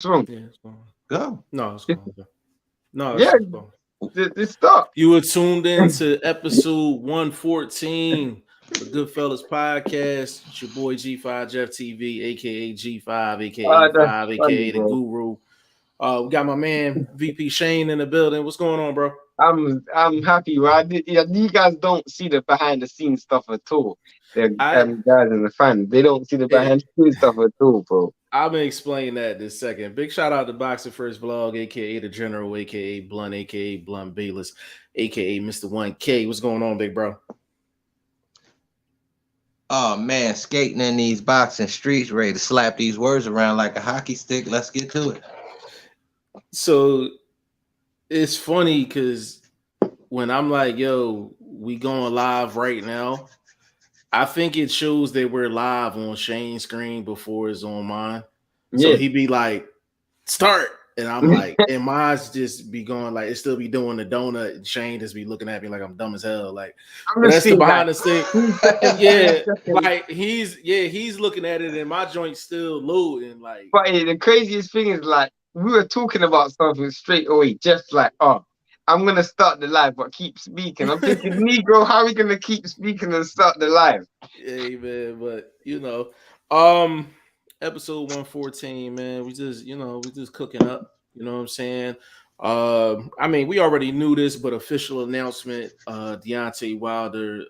wrong? Yeah, it's going. Go. No, it's going. No, Yeah, it's going. this start. You were tuned into episode 114, the Goodfellas podcast. It's your boy G5 Jeff TV, aka G5, aka That's 5, funny, aka the bro. Guru. We got my man VP Shane in the building. What's going on, bro? I'm happy, right? Yeah, you guys don't see the behind the scenes stuff at all. The I guys and the fans, they don't see the behind the scenes stuff at all, bro. I'm gonna explain that in a second. Big shout out to BoxingFirstVlog, aka the General, aka Blunt, aka Blunt Bayless, aka Mr. 1K. What's going on, big bro? Oh man, skating in these boxing streets, ready to slap these words around like a hockey stick. Let's get to it. So it's funny because when I'm like, yo, we going live right now, I think it shows that we're live on Shane's screen before it's on mine. So Yeah. he'd be like, start. And I'm like, and mine's just be going like, it still be doing the donut. And Shane just be looking at me like I'm dumb as hell. Like, but that's the behind the scene. Yeah, like he's looking at it and my joint's still loading. Like, But the craziest thing is, like, we were talking about something straight away, just like, oh, I'm gonna start the live, but keep speaking. I'm thinking, Negro, how are we gonna keep speaking and start the live? yeah, man, but episode 114, man. We just cooking up, you know what I'm saying? I mean, we already knew this, but official announcement, Deontay Wilder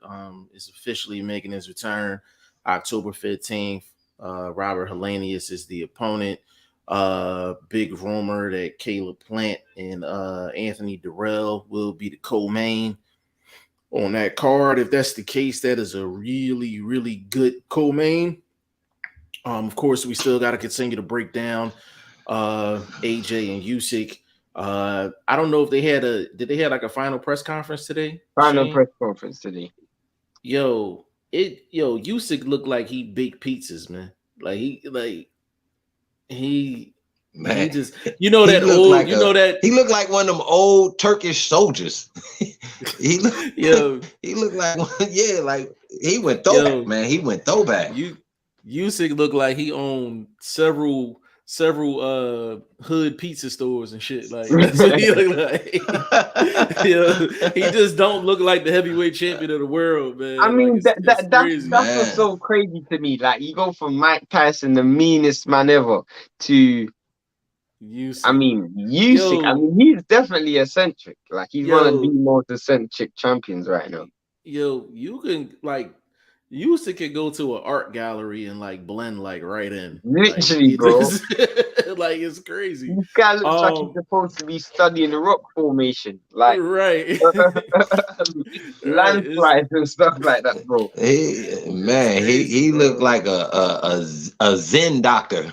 is officially making his return October 15th. Robert Helenius is the opponent. Big rumor that Caleb Plant and Anthony Durrell will be the co-main on that card. If that's the case, that is a really, really good co-main. Of course, we still got to continue to break down AJ and Usyk. I don't know if did they have like a final press conference today? Final Shane? press conference today. Usyk looked like he baked pizzas, man. He just he looked like one of them old Turkish soldiers. he looked like like he went throwback, man. He went throwback. Usyk looked like he owned several hood pizza stores and shit. Like that's what he looked like. He just don't look like the heavyweight champion of the world, man. I mean, like, that's what's so crazy to me. Like, you go from Mike Tyson, the meanest man ever, to Usyk. I mean, he's definitely eccentric. Like, he's one of the most eccentric champions right now. You can Usyk could go to an art gallery and like blend like right in. Literally, bro. Like it's crazy. This guy looks like he's supposed to be studying the rock formation, like right, landslides and stuff like that, bro. He looked like a Zen doctor.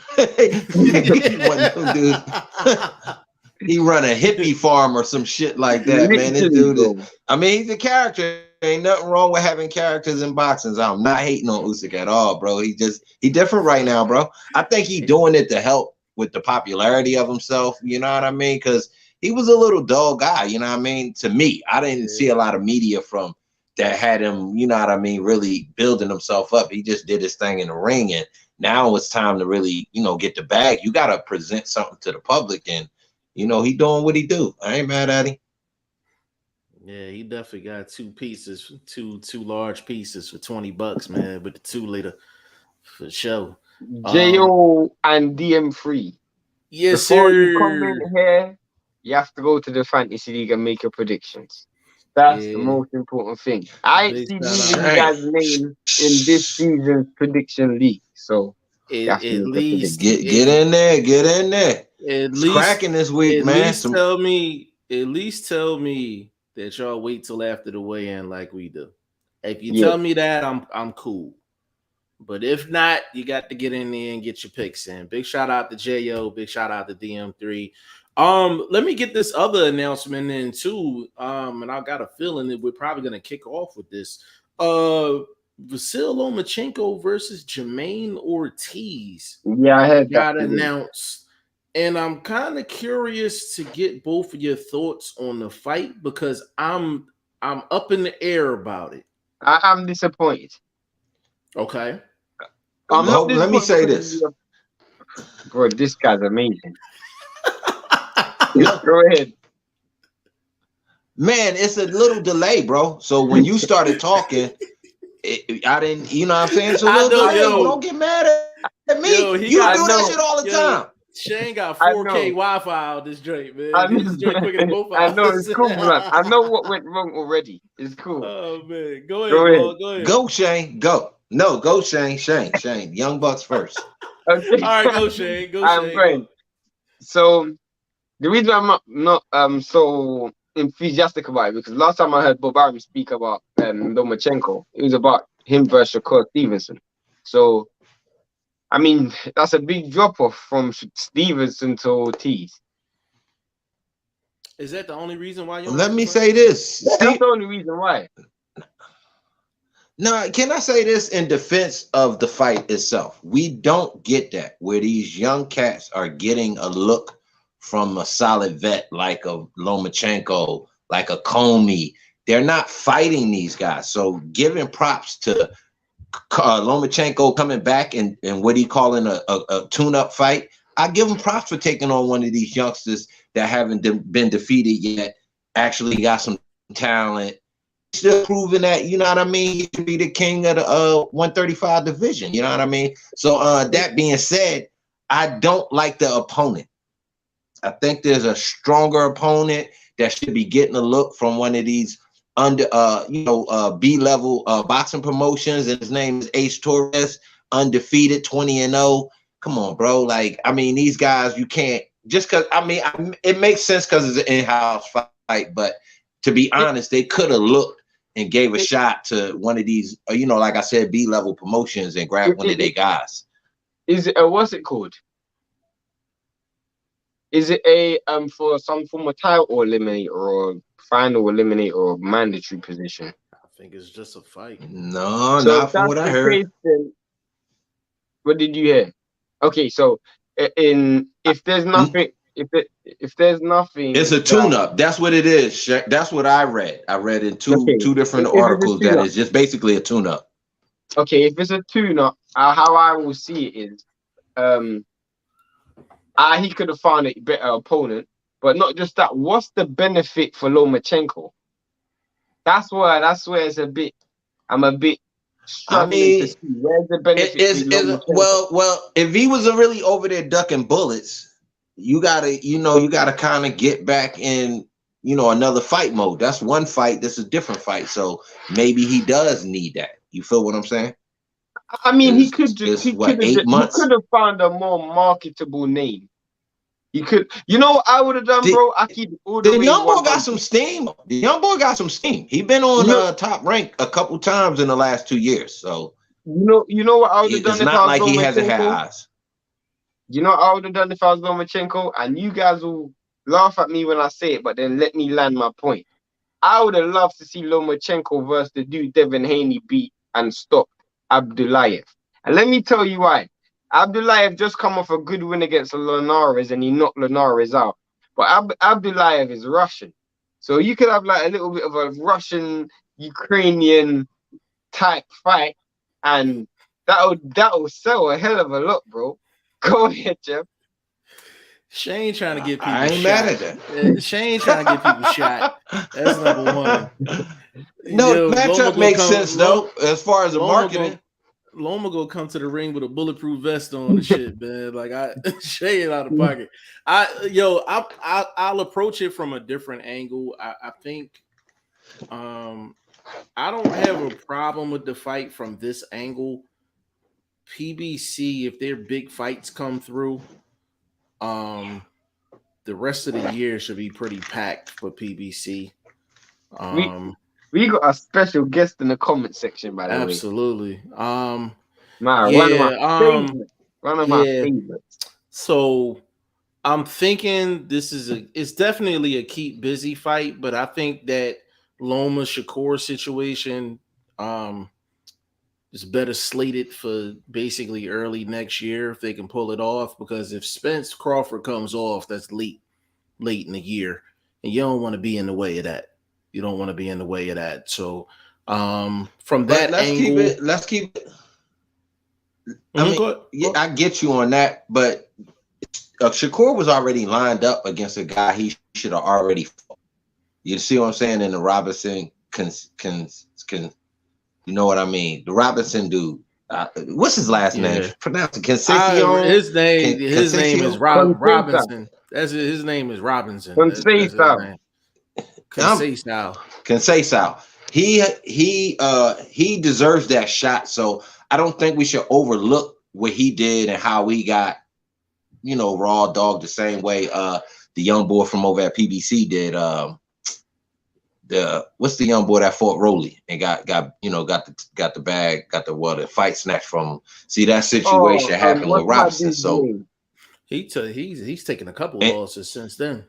He run a hippie farm or some shit like that, man. This dude he's a character. Ain't nothing wrong with having characters in boxing. I'm not hating on Usyk at all, bro. He different right now, bro. I think he doing it to help with the popularity of himself. You know what I mean? Because he was a little dull guy. You know what I mean? To me, I didn't see a lot of media from that had him. You know what I mean? Really building himself up. He just did his thing in the ring, and now it's time to really, get the bag. You got to present something to the public, and he doing what he do. I ain't mad at him. Yeah, he definitely got two large pieces for $20, man. But the 2 liter for sure. JO and DM3. Yes, Before sir. you come in here, you have to go to the fantasy league and make your predictions. That's the most important thing. I ain't seen you guys' name in this season's prediction league, so at least get in there. It's cracking this week, man. At least tell me that y'all wait till after the weigh-in like we do. If you tell me that, I'm cool. But if not, you got to get in there and get your picks in. Big shout out to JO. Big shout out to DM3. Let me get this other announcement in too. And I got a feeling that we're probably gonna kick off with this. Vasyl Lomachenko versus Jermaine Ortiz. Yeah, I heard got announced. And I'm kind of curious to get both of your thoughts on the fight because I'm up in the air about it. I'm disappointed. Okay. Let me say this. Bro, this guy's amazing. Go ahead. Man, it's a little delay, bro. So when you started talking, I didn't, you know what I'm saying? It's a little delay. Don't get mad at me. You do that shit all the time. Shane got 4K Wi-Fi out this joint, man. This joint quicker than both of us. I know, it's cool, man. I know what went wrong already. It's cool. Oh, man. Go ahead. Go, Shane. Go. No, go, Shane. Shane. Young Bucks first. Okay. All right, go, Shane. I'm going. So, the reason I'm not so enthusiastic about it, because last time I heard Bob Arum speak about Lomachenko, it was about him versus Shakur Stevenson. So, I mean, that's a big drop-off from Stevenson to Ortiz. Is that the only reason why you Let me say this. That's the only reason why. No, can I say this in defense of the fight itself? We don't get that, where these young cats are getting a look from a solid vet like a Lomachenko, like a Comey. They're not fighting these guys. So giving props to Lomachenko coming back and what he calling a tune-up fight, I give him props for taking on one of these youngsters that haven't been defeated yet, actually got some talent, still proving that, you know what I mean, he can be the king of the 135 division, you know what I mean? So that being said, I don't like the opponent. I think there's a stronger opponent that should be getting a look from one of these under B-level boxing promotions, and his name is Ace Torres, undefeated, 20-0. Come on, bro. Like, I mean, these guys, you can't just because, I mean, it makes sense because it's an in-house fight, but to be honest, they could have looked and gave a shot to one of these, like I said, B-level promotions and grabbed one of their guys. Is it what's it called? Is it a for some form of title eliminator or final eliminator or mandatory position? I think it's just a fight. No, so not from what I heard. Then, what did you hear? Okay, so if there's nothing, if there's nothing, it's a tune-up. That's what it is. That's what I read. I read in two different articles that it's just basically a tune-up. Okay, if it's a tune-up, how I will see it is, he could have found a better opponent, but not just that. What's the benefit for Lomachenko? That's where it's a bit. I'm a bit struggling to see where's the benefit. Well, if he was really over there ducking bullets, you gotta kind of get back in, another fight mode. That's one fight. That's a different fight. So maybe he does need that. You feel what I'm saying? I mean, he could have found a more marketable name. He could, what I would have done, bro? I keep the young boy got some steam. The young boy got some steam. He been on Top Rank a couple times in the last 2 years. So you know what I would have done? It's not like he hasn't had eyes. You know what I would have done if I was Lomachenko? And you guys will laugh at me when I say it, but then let me land my point. I would have loved to see Lomachenko versus the dude Devin Haney beat and stop Abdullayev. And let me tell you why. Abdullayev just come off a good win against Linares and he knocked Linares out. But Abdullayev is Russian. So you could have like a little bit of a Russian-Ukrainian type fight, and that'll sell a hell of a lot, bro. Go ahead, Jeff. Shane trying to get people I ain't shot. mad at that. Shane trying to get people shot. That's number one. No, matchup makes sense though, as far as the marketing. Loma gonna come to the ring with a bulletproof vest on and shit, man. Like Shane out of pocket. I'll approach it from a different angle. I think I don't have a problem with the fight from this angle. PBC, if their big fights come through, the rest of the year should be pretty packed for PBC. We got a special guest in the comment section, by the way. Absolutely. One of my favorites. So I'm thinking it's definitely a keep busy fight, but I think that Loma Shakur situation is better slated for basically early next year if they can pull it off, because if Spence Crawford comes off, that's late in the year, and you don't want to be in the way of that. You don't want to be in the way of that. So from that let's angle, let's keep it. I mean, yeah, I get you on that, but Shakur was already lined up against a guy he should have already fought. You see what I'm saying? In the Robinson, you know what I mean? The Robinson dude. What's his last name? Pronounce it. Conceição. His name is Robinson. That's his name is Robinson. Conceição. Conceição. He deserves that shot. So I don't think we should overlook what he did and how he got, raw dog the same way the young boy from over at PBC did. What's the young boy that fought Rolly and got the bag, got the fight snatched from him. See, that situation happened with Robinson. So he's taken a couple of losses since then.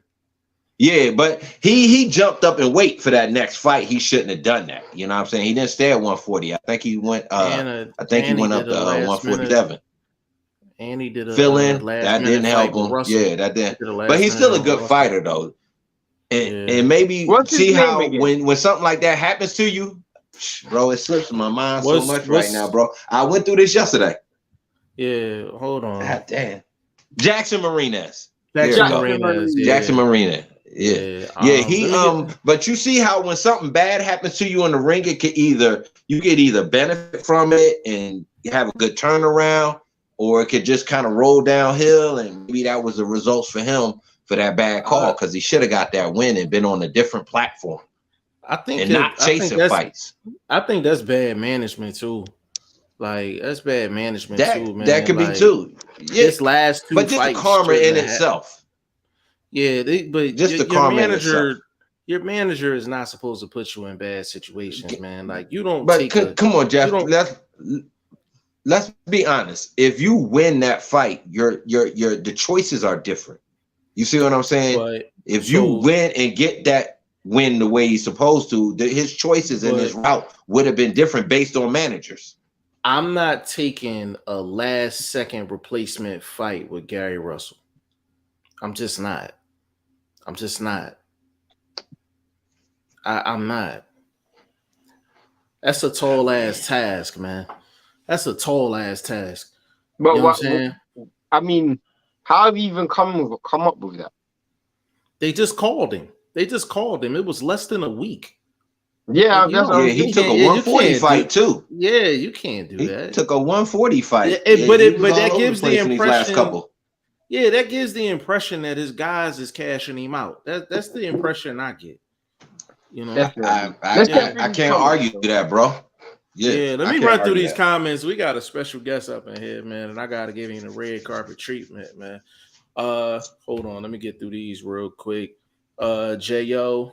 Yeah, but he jumped up and wait for that next fight. He shouldn't have done that. You know what I'm saying? He didn't stay at 140. I think he went up to 147. And he did a fill in. That didn't help him. Yeah, that didn't. But he's still a good fighter though. And maybe see how when something like that happens to you, bro, it slips my mind so much right now, bro. I went through this yesterday. Yeah, hold on. God damn. Jackson Marinez. Jackson Marinez. Yeah. But you see how when something bad happens to you in the ring, you could either benefit from it and have a good turnaround, or it could just kind of roll downhill, and maybe that was the results for him for that bad call, because he should have got that win and been on a different platform. Not chasing fights. I think that's bad management too. Like that's bad management too, man. That could be too. Yeah. This last two, but just the karma in itself. Yeah, but just the karma in itself. Your manager is not supposed to put you in bad situations, man. Like you don't. But come on, Jeff. Let's be honest. If you win that fight, the choices are different. You see what I'm saying? But, if you win and get that win the way he's supposed to, his choices in his route would have been different based on managers. I'm not taking a last second replacement fight with Gary Russell. I'm just not. I'm not. That's a tall ass task, man. That's a tall ass task. But you know what I'm saying? I mean, how have you even come up with that? They just called him. It was less than a week. Yeah, he took a 140 fight too. Yeah, you can't do that. He took a 140 fight. But that gives the impression. Yeah, that gives the impression that his guys is cashing him out. That's the impression I get. You know, I can't argue that, bro. Yeah, let me run through these comments. We got a special guest up in here, man, and I gotta give him the red carpet treatment, man. Hold on, let me get through these real quick. J.O.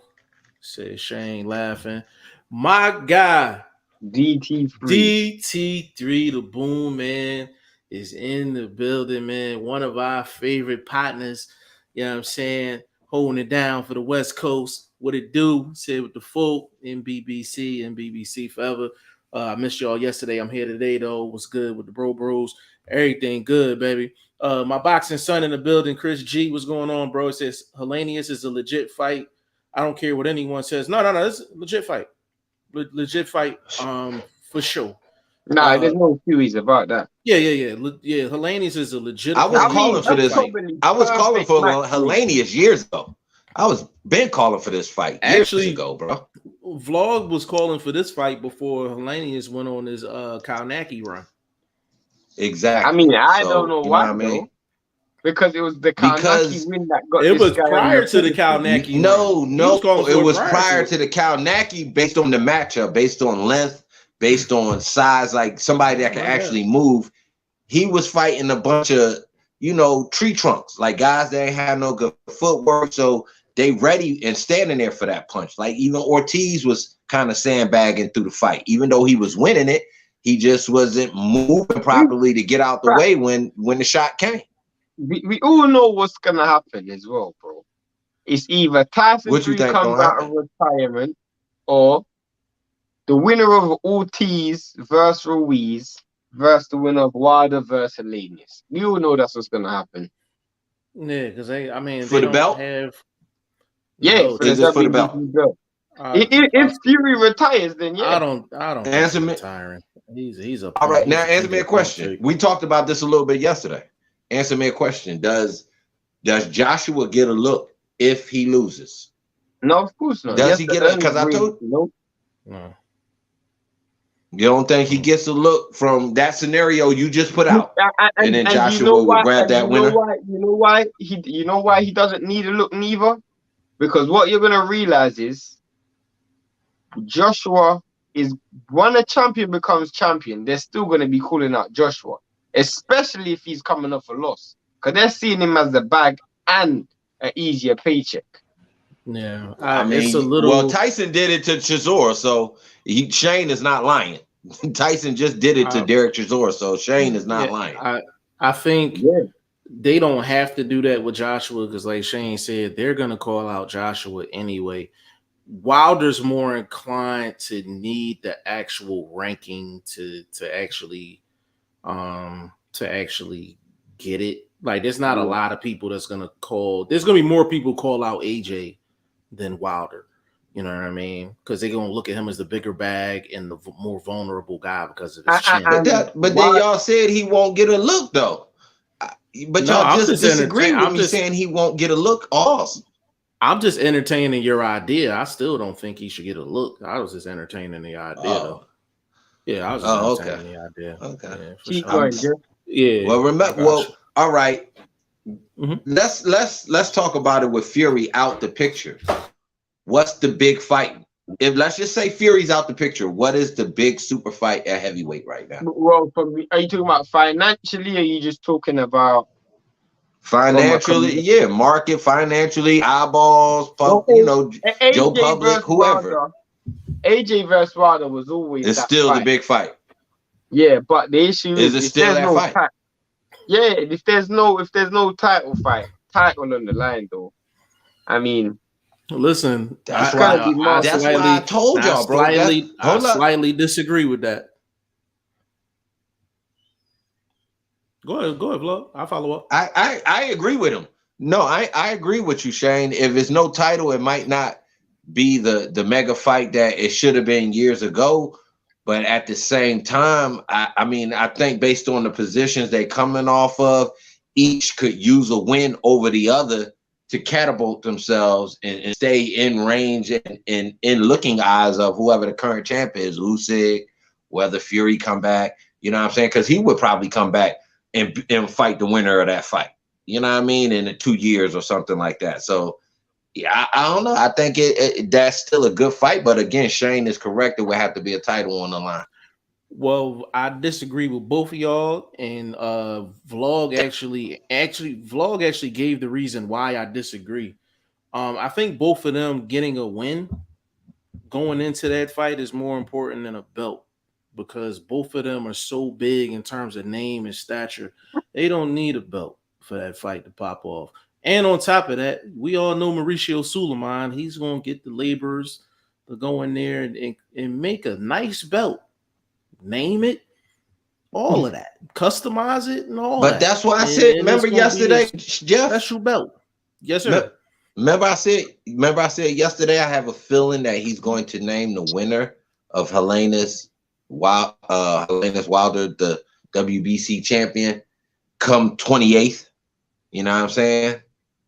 said Shane laughing. My guy, DT3, the boom man, is in the building, man. One of our favorite partners, you know what I'm saying, holding it down for the West Coast. What it do? Said with the full NBBC forever. I missed y'all yesterday. I'm here today, though. What's good with the bros? Everything good, baby. My boxing son in the building, Chris G. What's going on, bro? It says Hellenius is a legit fight. I don't care what anyone says. No, it's a legit fight. Legit fight, for sure. Nah, there's no theories about that. Yeah. Hellenius is a legit. I was calling for this. I was calling for Hellenius years ago. I was been calling for this fight years ago, bro. Vlog was calling for this fight before Hellenius went on his Kalnacki run. Exactly. I mean, I don't know why, though. Because it was the Kalnacki win that got it was prior to the Kalnacki. No, it was prior to the Kalnacki based on the matchup, based on length, based on size, like somebody that can actually move. He was fighting a bunch of, tree trunks, like guys that ain't have no good footwork, so they ready and standing there for that punch. Like even Ortiz was kind of sandbagging through the fight, even though he was winning it. He just wasn't moving properly to get out the way when the shot came. We all know what's gonna happen as well, bro. It's either Tyson Fury comes out of retirement, or the winner of Ortiz versus Ruiz versus the winner of Wilder versus Hellenius. We all know that's what's gonna happen. Yeah, because for the belt. For the belt. If Fury retires, then yeah. I don't think he's retiring. He's a all right. Now answer me a question. We talked about this a little bit yesterday. Answer me a question. Does Joshua get a look if he loses? No, of course not. Does he get a? Because I told no. You don't think he gets a look from that scenario you just put out, and then Joshua will grab that winner? You know why he doesn't need a look neither? Because what you're gonna realize is Joshua is when a champion becomes champion, they're still gonna be calling out Joshua, especially if he's coming off a loss, because they're seeing him as the bag and an easier paycheck. Yeah, I mean, it's a little. Well, Tyson did it to Chisora, so Shane is not lying. Tyson just did it to Derek Chisora, so Shane is not lying. I think they don't have to do that with Joshua because, like Shane said, they're gonna call out Joshua anyway. Wilder's more inclined to need the actual ranking to actually get it. Like, there's not a lot of people that's gonna call. There's gonna be more people call out AJ than Wilder. You know what I mean? Because they're gonna look at him as the bigger bag and the more vulnerable guy because of his chin. But then y'all said he won't get a look though. But y'all just disagree with me saying he won't get a look. Awesome. I'm just entertaining your idea. I still don't think he should get a look. I was just entertaining the idea. Though. Yeah, I was just entertaining the idea. Okay. Yeah, sure. Yeah. Well, remember. Well, all right. Mm-hmm. Let's talk about it with Fury out the picture. What's the big fight? If let's just say Fury's out the picture, what is the big super fight at heavyweight right now? Well, are you talking about financially, or are you just talking about financially? Yeah, market, financially, eyeballs, Joe Public, whoever. AJ versus Wilder was always. It's still the big fight. Yeah, but the issue is it still that fight? Yeah, if there's no title on the line though, I mean. Listen, that's why I told y'all, bro. I slightly disagree with that. Go ahead, Vlog. I'll follow up. I agree with him. No, I agree with you, Shane. If it's no title, it might not be the mega fight that it should have been years ago. But at the same time, I mean, I think based on the positions they're coming off of, each could use a win over the other to catapult themselves and stay in range and in looking eyes of whoever the current champ is, Usyk, whether Fury come back, you know what I'm saying? Because he would probably come back and fight the winner of that fight, you know what I mean, in 2 years or something like that. So, yeah, I don't know. I think that's still a good fight. But again, Shane is correct. There would have to be a title on the line. Well, I disagree with both of y'all, and Vlog actually gave the reason why I disagree. I think both of them getting a win going into that fight is more important than a belt because both of them are so big in terms of name and stature. They don't need a belt for that fight to pop off. And on top of that, we all know Mauricio Suleiman. He's going to get the laborers to go in there and make a nice belt. Name it, all of that, customize it, and all. But that's why I said. Remember yesterday, Jeff? Special belt. Yes, sir. Remember I said yesterday. I have a feeling that he's going to name the winner of Helenius Wilder, the WBC champion, come 28th. You know what I'm saying?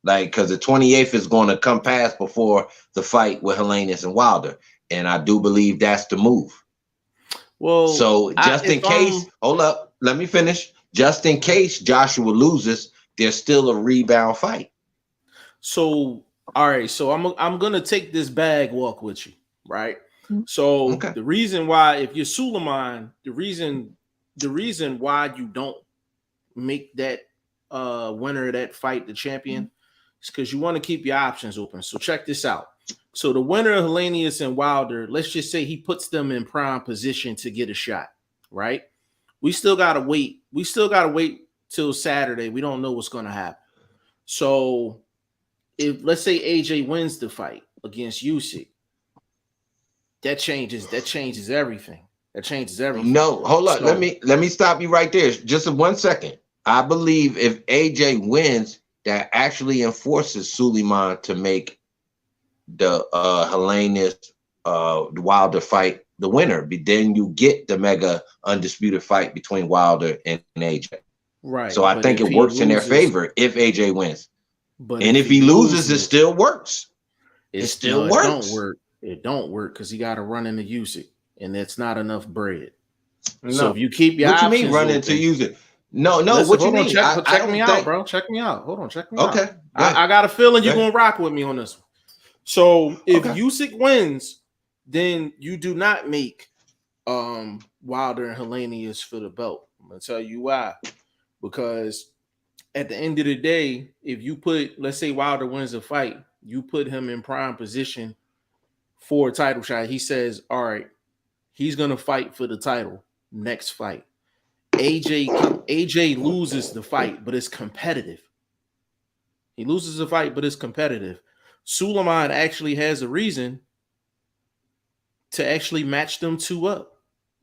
Like, because the 28th is going to come past before the fight with Helenius and Wilder, and I do believe that's the move. Well, so just in case, hold up, let me finish. Just in case Joshua loses, there's still a rebound fight. So, all right. So I'm gonna take this bag walk with you, right? So the reason why, if you're Suleiman, the reason why you don't make that winner of that fight the champion is because you want to keep your options open. So check this out. So the winner of Helenius and Wilder, let's just say he puts them in prime position to get a shot, right? We still gotta wait. We still gotta wait till Saturday. We don't know what's gonna happen. So if let's say AJ wins the fight against Usyk, that changes everything. That changes everything. No, hold on. Let me stop you right there. Just 1 second. I believe if AJ wins, that actually enforces Suleiman to make the Helenius Wilder fight the winner. Then you get the mega undisputed fight between Wilder and AJ. Right. So I think it works in their favor if AJ wins. But if he loses, it still works. It still works. It don't work. It don't work because he got to run into Usyk, and it's not enough bread. No. So if you keep your options, what you mean run into Usyk? No. Listen, what you mean? Check me out, bro. Check me out. Hold on. Check me out. Okay. I got a feeling you're gonna rock with me on this one. So if Usyk wins, then you do not make Wilder and Helenius for the belt. I'm gonna tell you why. Because at the end of the day, if you put, let's say Wilder wins a fight, you put him in prime position for a title shot. He says, all right, he's going to fight for the title next fight. AJ loses the fight, but it's competitive. He loses the fight, but it's competitive. Suleiman actually has a reason to actually match them two up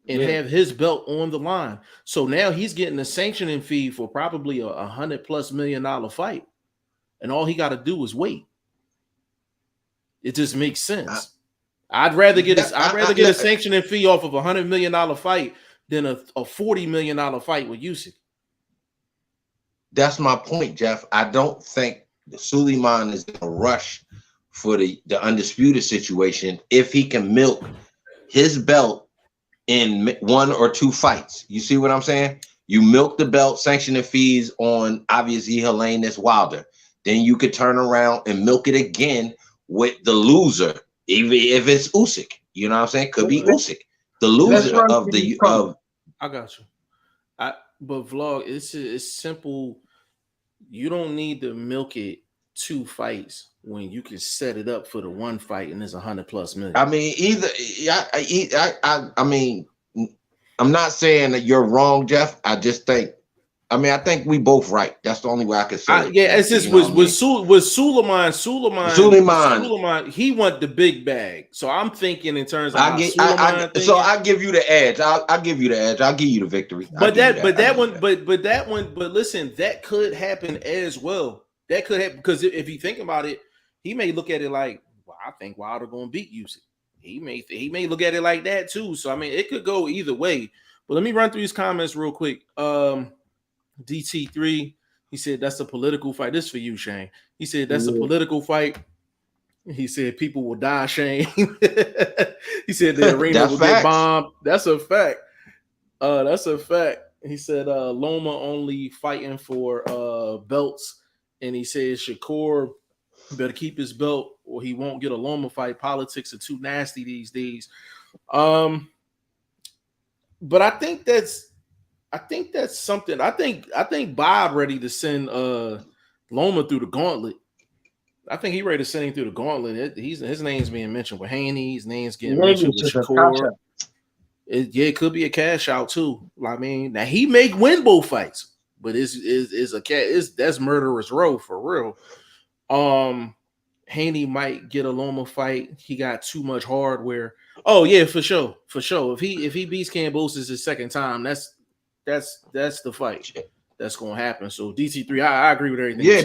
and have his belt on the line. So now he's getting a sanctioning fee for probably $100+ million fight. And all he got to do is wait. It just makes sense. I'd rather get a sanctioning fee off of $100 million fight than a $40 million fight with Usyk. That's my point, Jeff. I don't think Suleiman is going to rush for the undisputed situation if he can milk his belt in 1 or 2 fights. You see what I'm saying? You milk the belt, sanctioning fees on obviously Helenius Wilder. Then you could turn around and milk it again with the loser, even if it's Usyk. You know what I'm saying? Could be Usyk. The loser of I got you. But vlog, it's simple. You don't need to milk it 2 fights when you can set it up for the 1 fight and it's $100+ million. I mean, I mean, I'm not saying that you're wrong, Jeff. I just think, I think we both right. That's the only way I can say it. Yeah, it's just with Suleiman, he want the big bag. So I'm thinking in terms of I give you the edge. I'll give you the edge. I'll give you the victory. But listen, that could happen as well. That could happen because if you think about it, he may look at it like, well, I think Wilder gonna beat Usyk. He may look at it like that too. So I mean, it could go either way. But let me run through these comments real quick. DT3, he said that's a political fight. This is for you, Shane. He said that's a political fight. He said people will die, Shane. He said the arena will get bombed. That's a fact. That's a fact. He said Loma only fighting for belts. And he says Shakur better keep his belt or he won't get a Loma fight. Politics are too nasty these days. But I think that's something. I think Bob ready to send Loma through the gauntlet. I think he ready to send him through the gauntlet. His name's being mentioned with Haney. His name's getting mentioned with Shakur. It could be a cash out too. I mean, now he may win both fights. But that's murderous row for real. Haney might get a Loma fight. He got too much hardware. Oh yeah, for sure. If he beats Kambosos his second time, that's the fight that's gonna happen. So DC3, I agree with everything. Yeah,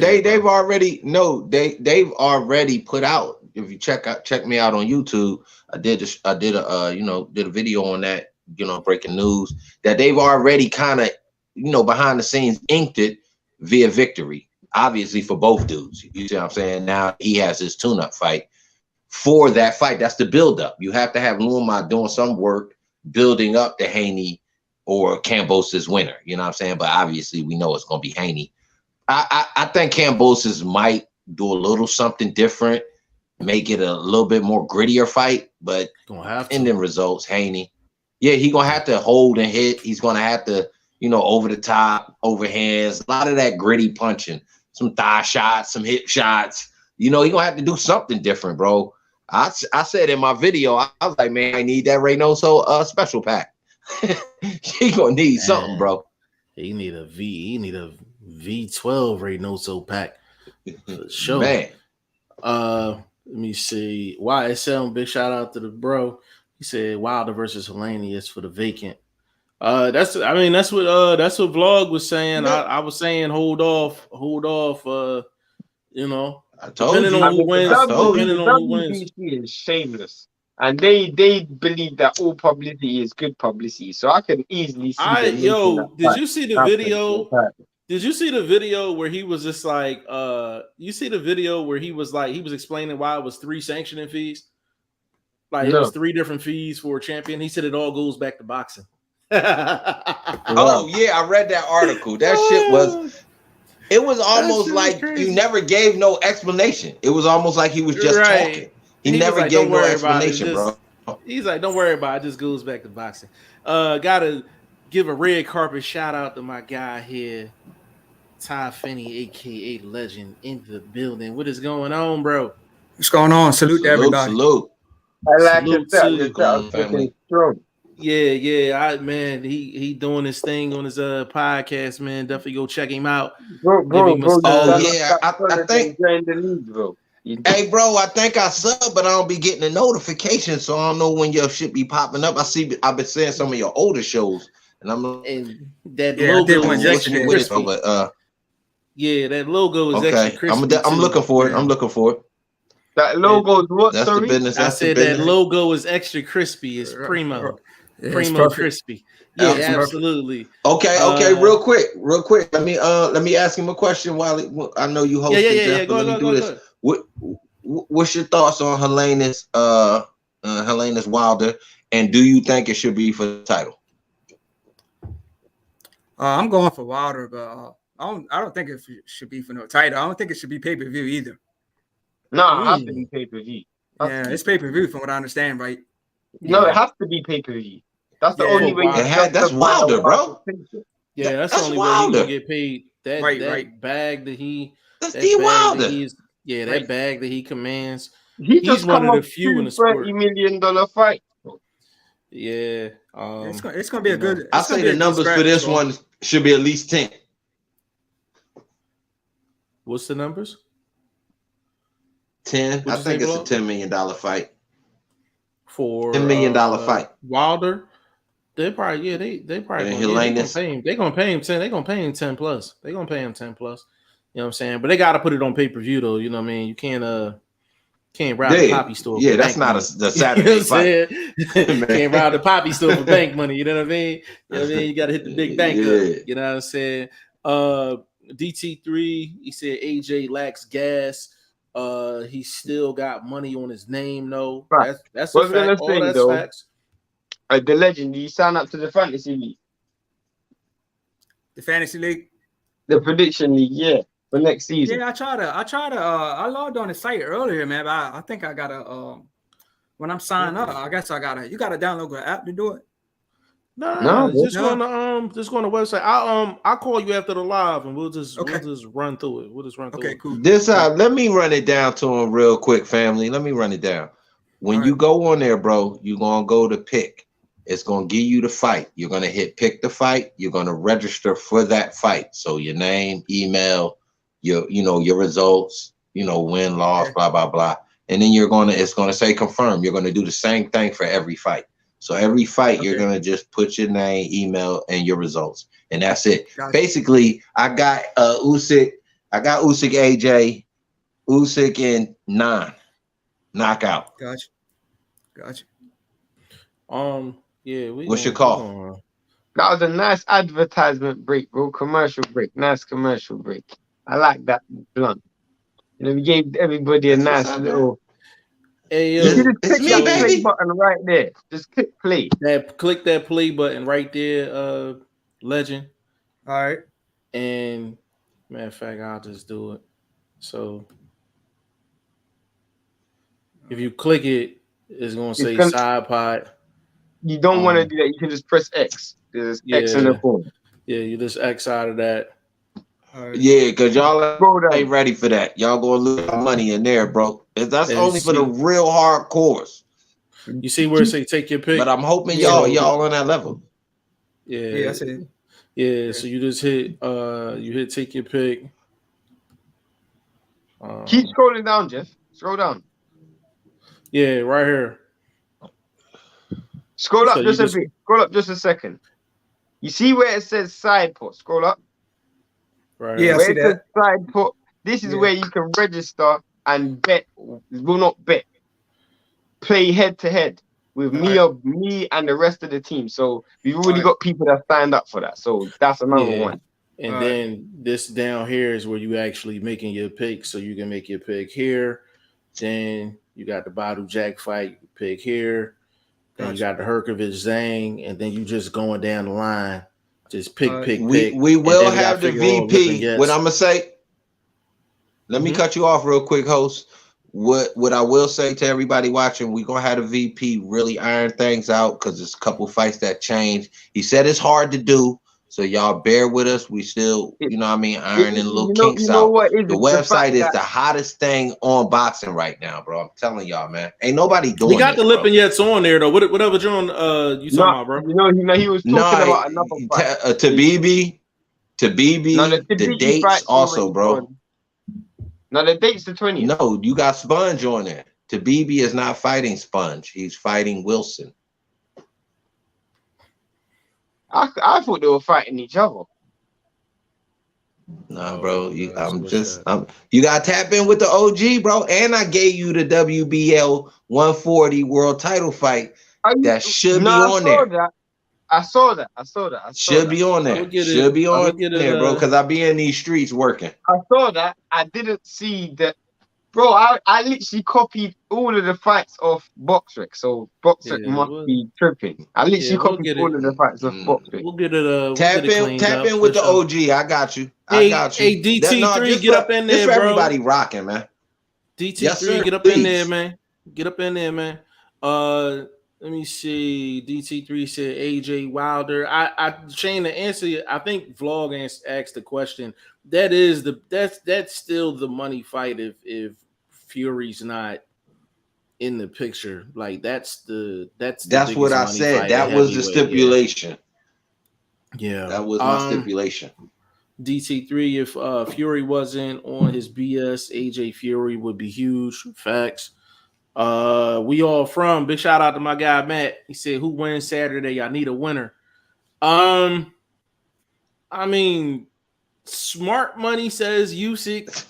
they've already put out. If you check me out on YouTube, I did a video on that. Breaking news that they've already kind of. Behind the scenes inked it via victory, obviously for both dudes. You see what I'm saying? Now he has his tune-up fight. For that fight, that's the build-up. You have to have Luma doing some work building up the Haney or Kambosos winner. You know what I'm saying? But obviously we know it's going to be Haney. I think Kambosos might do a little something different, make it a little bit more grittier fight, but ending results, Haney. Yeah, he's going to have to hold and hit. He's going to have to over the top, overhands, a lot of that gritty punching, some thigh shots, some hip shots. You're going to have to do something different, bro. I said in my video, I was like, man, I need that Reynoso special pack. He going to need something, bro. He need a V12 Reynoso pack. For sure. Man. Let me see. YSL, big shout out to the bro. He said Wilder versus Helenius for the vacant. That's what Vlog was saying. Yeah. I was saying hold off. I told depending on who wins. He is shameless. And they believe that all publicity is good publicity. So I can easily see them making that Did fight you see the happen video? for a title. Did you see the video where he was just like, you see the video where he was like, he was explaining why it was 3 sanctioning fees? Like it was 3 different fees for a champion. He said it all goes back to boxing. Oh yeah, I read that article. That shit was, it was almost like you never gave no explanation. It was almost like he was just talking. He never like, gave no explanation, bro. He's like, don't worry about it. It just goes back to boxing. Gotta give a red carpet shout out to my guy here, Ty Finney, aka Legend, in the building. What is going on, bro? What's going on? Salute to everybody. Salute. I like it. Family. Yeah. Man, he doing his thing on his podcast, man. Definitely go check him out. Bro. I think join the league, bro. Hey, bro, I think I sub, but I don't be getting a notification, so I don't know when your shit be popping up. I've been seeing some of your older shows, and I'm that logo is extra crispy. That logo is extra crispy. I'm looking for it. I'm looking for it. That logo is what? That's the business. I said that logo is extra crispy. It's primo. Primo crispy. Yeah, absolutely. Okay. Real quick. Let me ask him a question while I know you hosting. Yeah. Go. What's your thoughts on Helena's Wilder, and do you think it should be for the title? I'm going for Wilder, but I don't think it should be for no title. I don't think it should be pay-per-view either. No, it has to be pay-per-view. Yeah, it's pay-per-view from what I understand, right? No, it has to be pay-per-view. That's the only way. That's Wilder, bro. Yeah, that's the only way he gonna get paid. That bag that he. That's D Wilder. That bag that he commands. He's one of the few in the sport. $30 million fight. Yeah, it's gonna be a good. I say the numbers for this one should be at least 10. What's the numbers? 10. I think it's a $10 million fight. For $10 million fight. Wilder, they probably they probably gonna pay him. They're gonna pay him 10. They're gonna pay him 10 plus. They're gonna pay him 10 plus. You know what I'm saying? But they gotta put it on pay-per-view though. You know what I mean? You can't rob the poppy store. Yeah, that's not the Saturday fight. Can't rob the poppy store for bank money. You know what I mean? You know what I mean? You gotta hit the big bank up. You know what I'm saying? DT3, he said AJ lacks gas. He still got money on his name, though. That's a fact. All that's facts. The Legend, you sign up to the fantasy league. The fantasy league? The prediction league, yeah, for next season. Yeah, I logged on the site earlier, man, but I think I gotta when I'm signing up, I guess you gotta download the app to do it. No, just go on the website. I'll call you after the live and we'll just run through it. We'll just run through it. Okay, cool. Let me run it down to him real quick, family. Let me run it down. When you go on there, bro, you're gonna go to pick. It's gonna give you the fight. You're gonna hit pick the fight. You're gonna register for that fight. So your name, email, your results, win, loss, blah, blah, blah. And then it's gonna say confirm. You're gonna do the same thing for every fight. So every fight, you're gonna just put your name, email, and your results, and that's it. Gotcha. Basically, I got Usyk, AJ, Usyk in 9 knockout. Gotcha. Yeah. What's your call? That was a nice advertisement break, bro. Commercial break. Nice commercial break. I like that blunt. We gave everybody a nice little. Hey, you just click that play button right there. Just click play. Click that play button right there, Legend. All right. And matter of fact, I'll just do it. So if you click it, it's gonna say side pod. You don't want to do that. You can just press X. There's X in the phone. Yeah, you just X out of that. Yeah, because y'all ain't ready for that. Y'all gonna lose money in there, bro. That's only for the real hardcores. You see where it say take your pick? But I'm hoping y'all on that level. Yeah, that's it. Yeah, so you just hit take your pick. Keep scrolling down, Jeff. Scroll down. Yeah, right here. Scroll up just a bit. Scroll up just a second. You see where it says side pot? Scroll up. Right. Yeah, where it says side pot. This is where you can register and bet. Well, not bet. play head to head with me and the rest of the team. So we've already got people that signed up for that. So that's another one. And then this down here is where you actually making your pick. So you can make your pick here. Then you got the Badu Jack fight, you can pick here. Then you got the Herkovich Zhang, and then you just going down the line. Just pick. We will have the VP. What I'm gonna say, let me cut you off real quick, host. What I will say to everybody watching, we're gonna have the VP really iron things out because there's a couple fights that change. He said it's hard to do, so y'all bear with us. We still, you know what I mean, ironing little kinks out. The website is the hottest thing on boxing right now, bro. I'm telling y'all, man. Ain't nobody doing it. He got the lip and yets on there though. Whatever John you talking about, bro? He was talking about another fight. Tabibi, the dates also, bro. No, the date's the 20th. No, you got Sponge on there. Tabibi is not fighting Sponge. He's fighting Wilson. I thought they were fighting each other. Nah, bro. You got to tap in with the OG, bro. And I gave you the WBL 140 world title fight that should be on there. I saw that. Should be on there. Should be on there, bro, because I be in these streets working. I saw that. I didn't see that. Bro, I literally copied all of the fights off BoxRec, so BoxRec must be tripping. I literally copied all of the fights off BoxRec. We'll get it. Tap in with the OG. I got you. Hey, DT3, get up in there, bro. Everybody rocking, man. DT3, get up in there, man. Get up in there, man. Let me see. DT3 said AJ Wilder. I changed the answer. I think Vlog asked the question. That's still the money fight if Fury's not in the picture. Like that's what I said. That was the stipulation. Yeah, that was my stipulation. DT3, if Fury wasn't on his BS, AJ Fury would be huge. Facts. We all from. Big shout out to my guy Matt. He said, "Who wins Saturday? I need a winner." I mean, smart money says Usyk.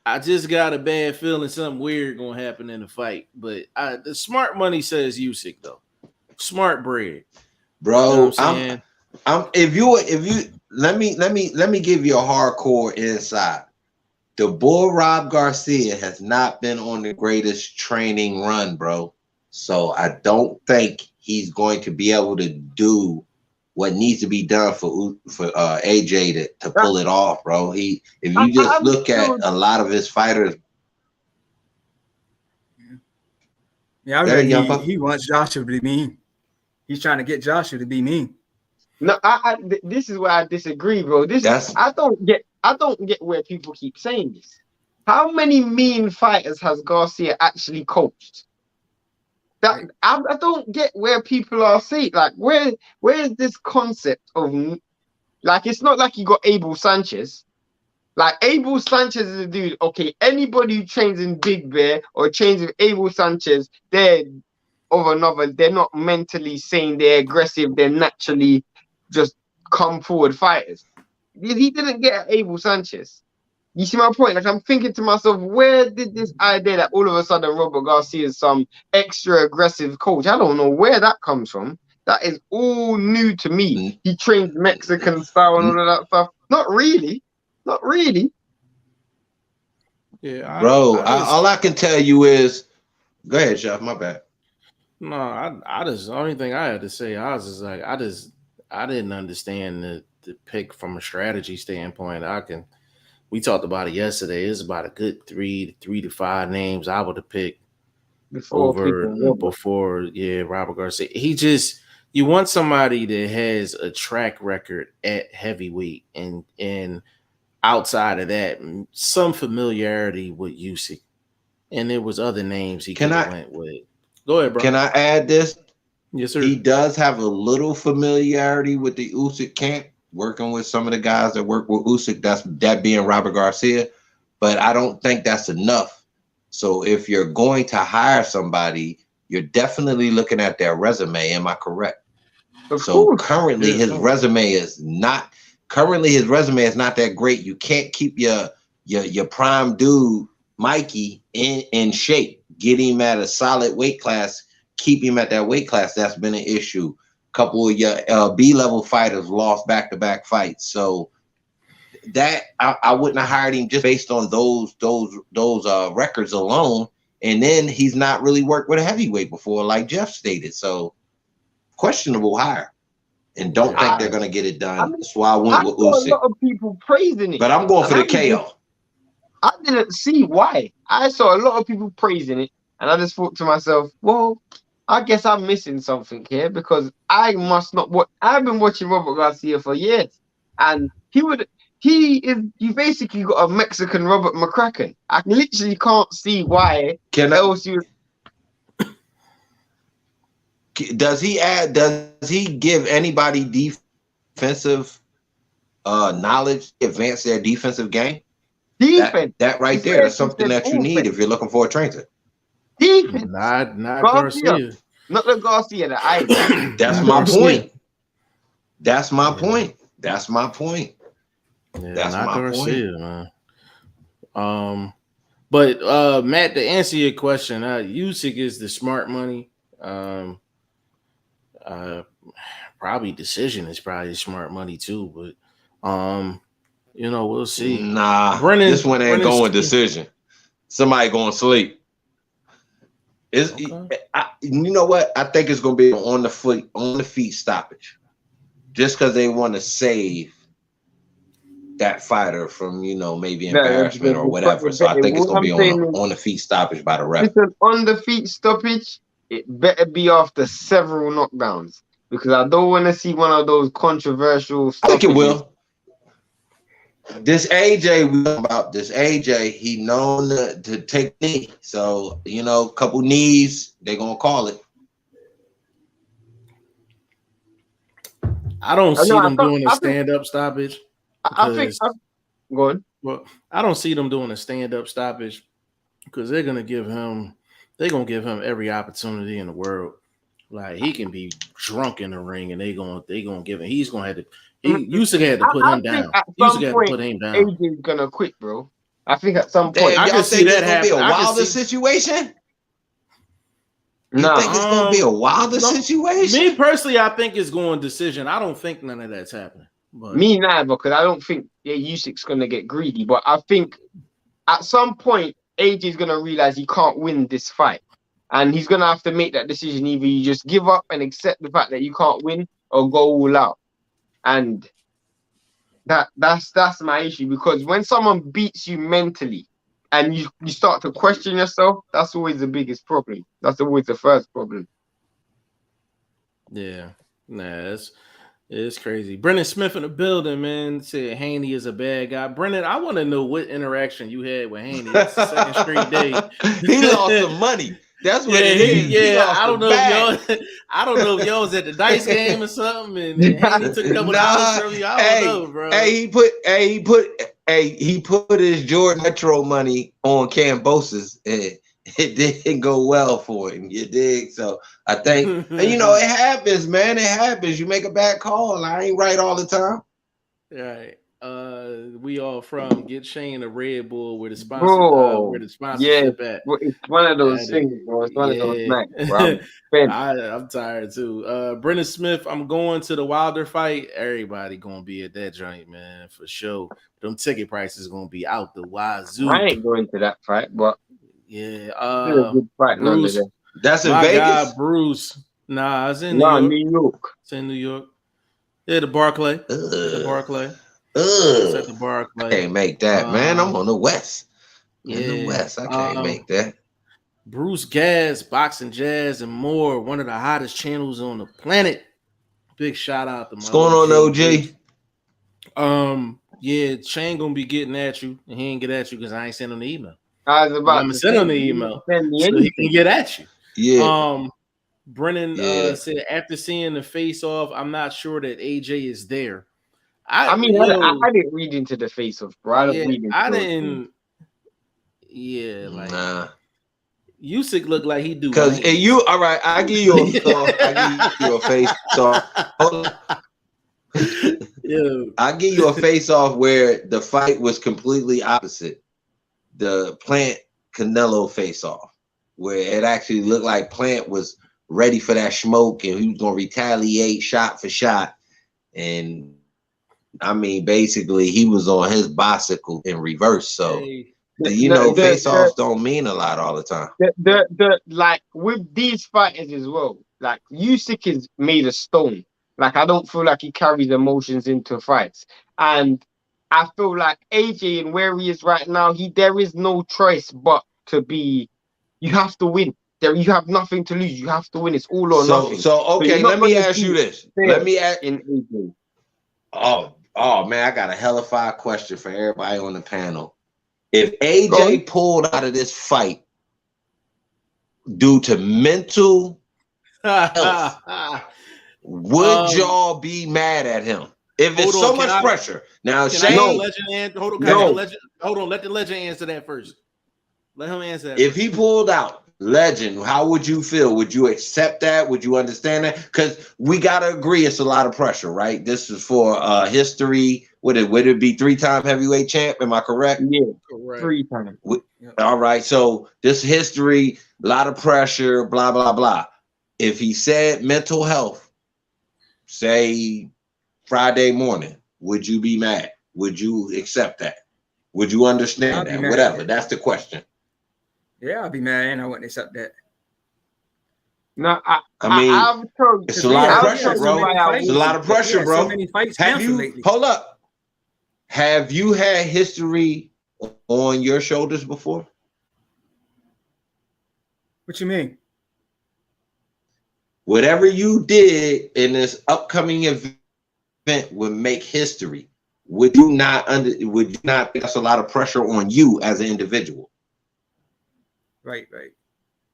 I just got a bad feeling something weird gonna happen in the fight, but the smart money says Usyk though. Smart bread, bro. You know what I'm saying? If you let me give you a hardcore inside. The boy Rob Garcia has not been on the greatest training run, bro. So I don't think he's going to be able to do what needs to be done for AJ to pull it off, bro. If you just look at a lot of his fighters. Yeah, I read he wants Joshua to be mean. He's trying to get Joshua to be mean. No, this is where I disagree, bro. I don't get where people keep saying this. How many mean fighters has Garcia actually coached? I don't get where people are saying, like, where is this concept of, like, it's not like you got Abel Sanchez. Like, Abel Sanchez is a dude, okay, anybody who trains in Big Bear or trains with Abel Sanchez, they're not mentally saying they're aggressive, they're naturally just come forward fighters. He didn't get Abel Sanchez. You see my point? Like, I'm thinking to myself, where did this idea that all of a sudden Robert Garcia is some extra aggressive coach? I don't know where that comes from. That is all new to me. He trains Mexican style and all of that stuff. Not really. Yeah, bro. All I can tell you is, go ahead, Chef. My bad. No, I just, the only thing I had to say, I was just like, I didn't understand the pick from a strategy standpoint. We talked about it yesterday. It's about a good 3 to 5 names I would have picked before Robert Garcia. You want somebody that has a track record at heavyweight and outside of that, some familiarity with Usyk. And there was other names he could have went with. Go ahead, bro. Can I add this? Yes, sir. He does have a little familiarity with the Usyk camp, working with some of the guys that work with Usyk, that being Robert Garcia, but I don't think that's enough. So if you're going to hire somebody, you're definitely looking at their resume. Am I correct? Currently his resume is not that great. You can't keep your prime dude Mikey in shape. get him at a solid weight class, keep him at that weight class. That's been an issue. A couple of your B-level fighters lost back-to-back fights. So that I wouldn't have hired him just based on those records alone. And then he's not really worked with a heavyweight before, like Jeff stated. So questionable hire. And don't think they're going to get it done. That's why I went with Usyk. A lot of people praising it. But I'm going for the KO. I didn't see why. I saw a lot of people praising it. And I just thought to myself, well, I guess I'm missing something here because I must not watch. I've been watching Robert Garcia for years. And you basically got a Mexican Robert McCracken. I literally can't see why else you. Does he give anybody defensive knowledge, advance their defensive game? Defense. That right there is something that you need if you're looking for a trainer. Defense. Not Garcia. Not the Garcia that I. That's my point. That's my point. That's my point. Yeah, that's not my Garcia, man. But Matt, to answer your question, Usyk is the smart money. Probably decision is probably smart money too, but we'll see. Nah, this one ain't going decision. Somebody going to sleep. You know what? I think it's going to be on the feet stoppage, just because they want to save that fighter from maybe embarrassment or whatever. So I think it's going to be on the feet stoppage by the ref. Listen, on the feet stoppage, it better be after several knockdowns because I don't want to see one of those controversial stoppages. I think it will. This AJ, he known to take knee. So, a couple knees, they're going to call it. I don't see them doing a stand-up stoppage. I think go on. Well, I don't see them doing a stand-up stoppage because they're gonna give him every opportunity in the world. Like he can be drunk in the ring and they gonna give him. He's gonna have to. Usyk had to put him down. Usyk had to put him down. AJ's gonna quit, bro. I think at some point I can see that happen. Be a wilder situation. You think it's gonna be a wilder situation? Me personally, I think it's going decision. I don't think none of that's happening. But me neither, because I don't think Usyk's gonna get greedy. But I think at some point AJ's gonna realize he can't win this fight, and he's gonna have to make that decision. Either you just give up and accept the fact that you can't win, or go all out. And that's my issue, because when someone beats you mentally and you start to question yourself, that's always the biggest problem. That's always the first problem. Yeah, it's crazy. Brendan Smith in the building, man, said Haney is a bad guy. Brendan, I want to know what interaction you had with Haney. It's the second straight day. He lost some money. That's what it is. Yeah, I don't know if y'all was at the dice game or something, and Haney took a couple dollars from you. I don't know, bro. He put his Jordan Metro money on Cambosis, and it didn't go well for him. You dig? So I think it happens, man. It happens. You make a bad call. I ain't right all the time. Right. We all from Get Shane a Red Bull with the sponsor. Where the sponsorship at? It's one of those things, bro. It's one of those snacks, bro. I'm tired too. Brendan Smith, I'm going to the Wilder fight. Everybody gonna be at that joint, man, for sure. Them ticket prices gonna be out the wazoo. I ain't going to that fight, but yeah, a good fight. Bruce, that's in Vegas. God, Bruce. Nah, it's in New York. It's in New York. Yeah, the Barclay. The Barclay. At the Barclay. I can't make that, man. I'm on the West. In the West, I can't make that. Bruce Gas, Boxing Jazz, and more. One of the hottest channels on the planet. Big shout out to What's going on, OG? Yeah, Shane gonna be getting at you, and he ain't get at you because I ain't sent him the email. I'm gonna send him the email so he can get at you. Yeah. Brennan said after seeing the face off, I'm not sure that AJ is there. I didn't read into the face off, bro. I didn't. Yeah, like nah. Usyk look like he do. Because you, all right, I give you a face off. Yeah. I give you a face off where the fight was completely opposite. The Plant Canelo face off. where it actually looked like Plant was ready for that smoke and he was gonna retaliate shot for shot. And I mean, basically, he was on his bicycle in reverse. So, face-offs don't mean a lot all the time. Like with these fighters as well, like Usyk is made of stone. Like I don't feel like he carries emotions into fights, and I feel like AJ and where he is right now, there is no choice but to be. You have to win. You have nothing to lose. You have to win. It's all or nothing. So okay, let me ask you this. Let me ask in AJ. Oh man, I got a hella fire question for everybody on the panel. If AJ pulled out of this fight due to mental health, would y'all be mad at him? If it's so much pressure. Now, Shane, hold on, let the legend answer that first. Let him answer that. If he pulled out, legend, how would you feel? Would you accept that? Would you understand that? Because we gotta agree it's a lot of pressure, right? This is for history. Would it be 3-time heavyweight champ? Am I correct? Yeah, correct. 3 times. All right. So this history, a lot of pressure, blah, blah, blah. If he said mental health, say Friday morning, would you be mad? Would you accept that? Would you understand that? Whatever. That's the question. Yeah, I'd be mad and I wouldn't accept that. No, I mean, it's a lot of pressure, bro. It's a lot of pressure, bro. So many fights Hold up. Have you had history on your shoulders before? What you mean? Whatever you did in this upcoming event would make history. Would you not that's a lot of pressure on you as an individual? Right.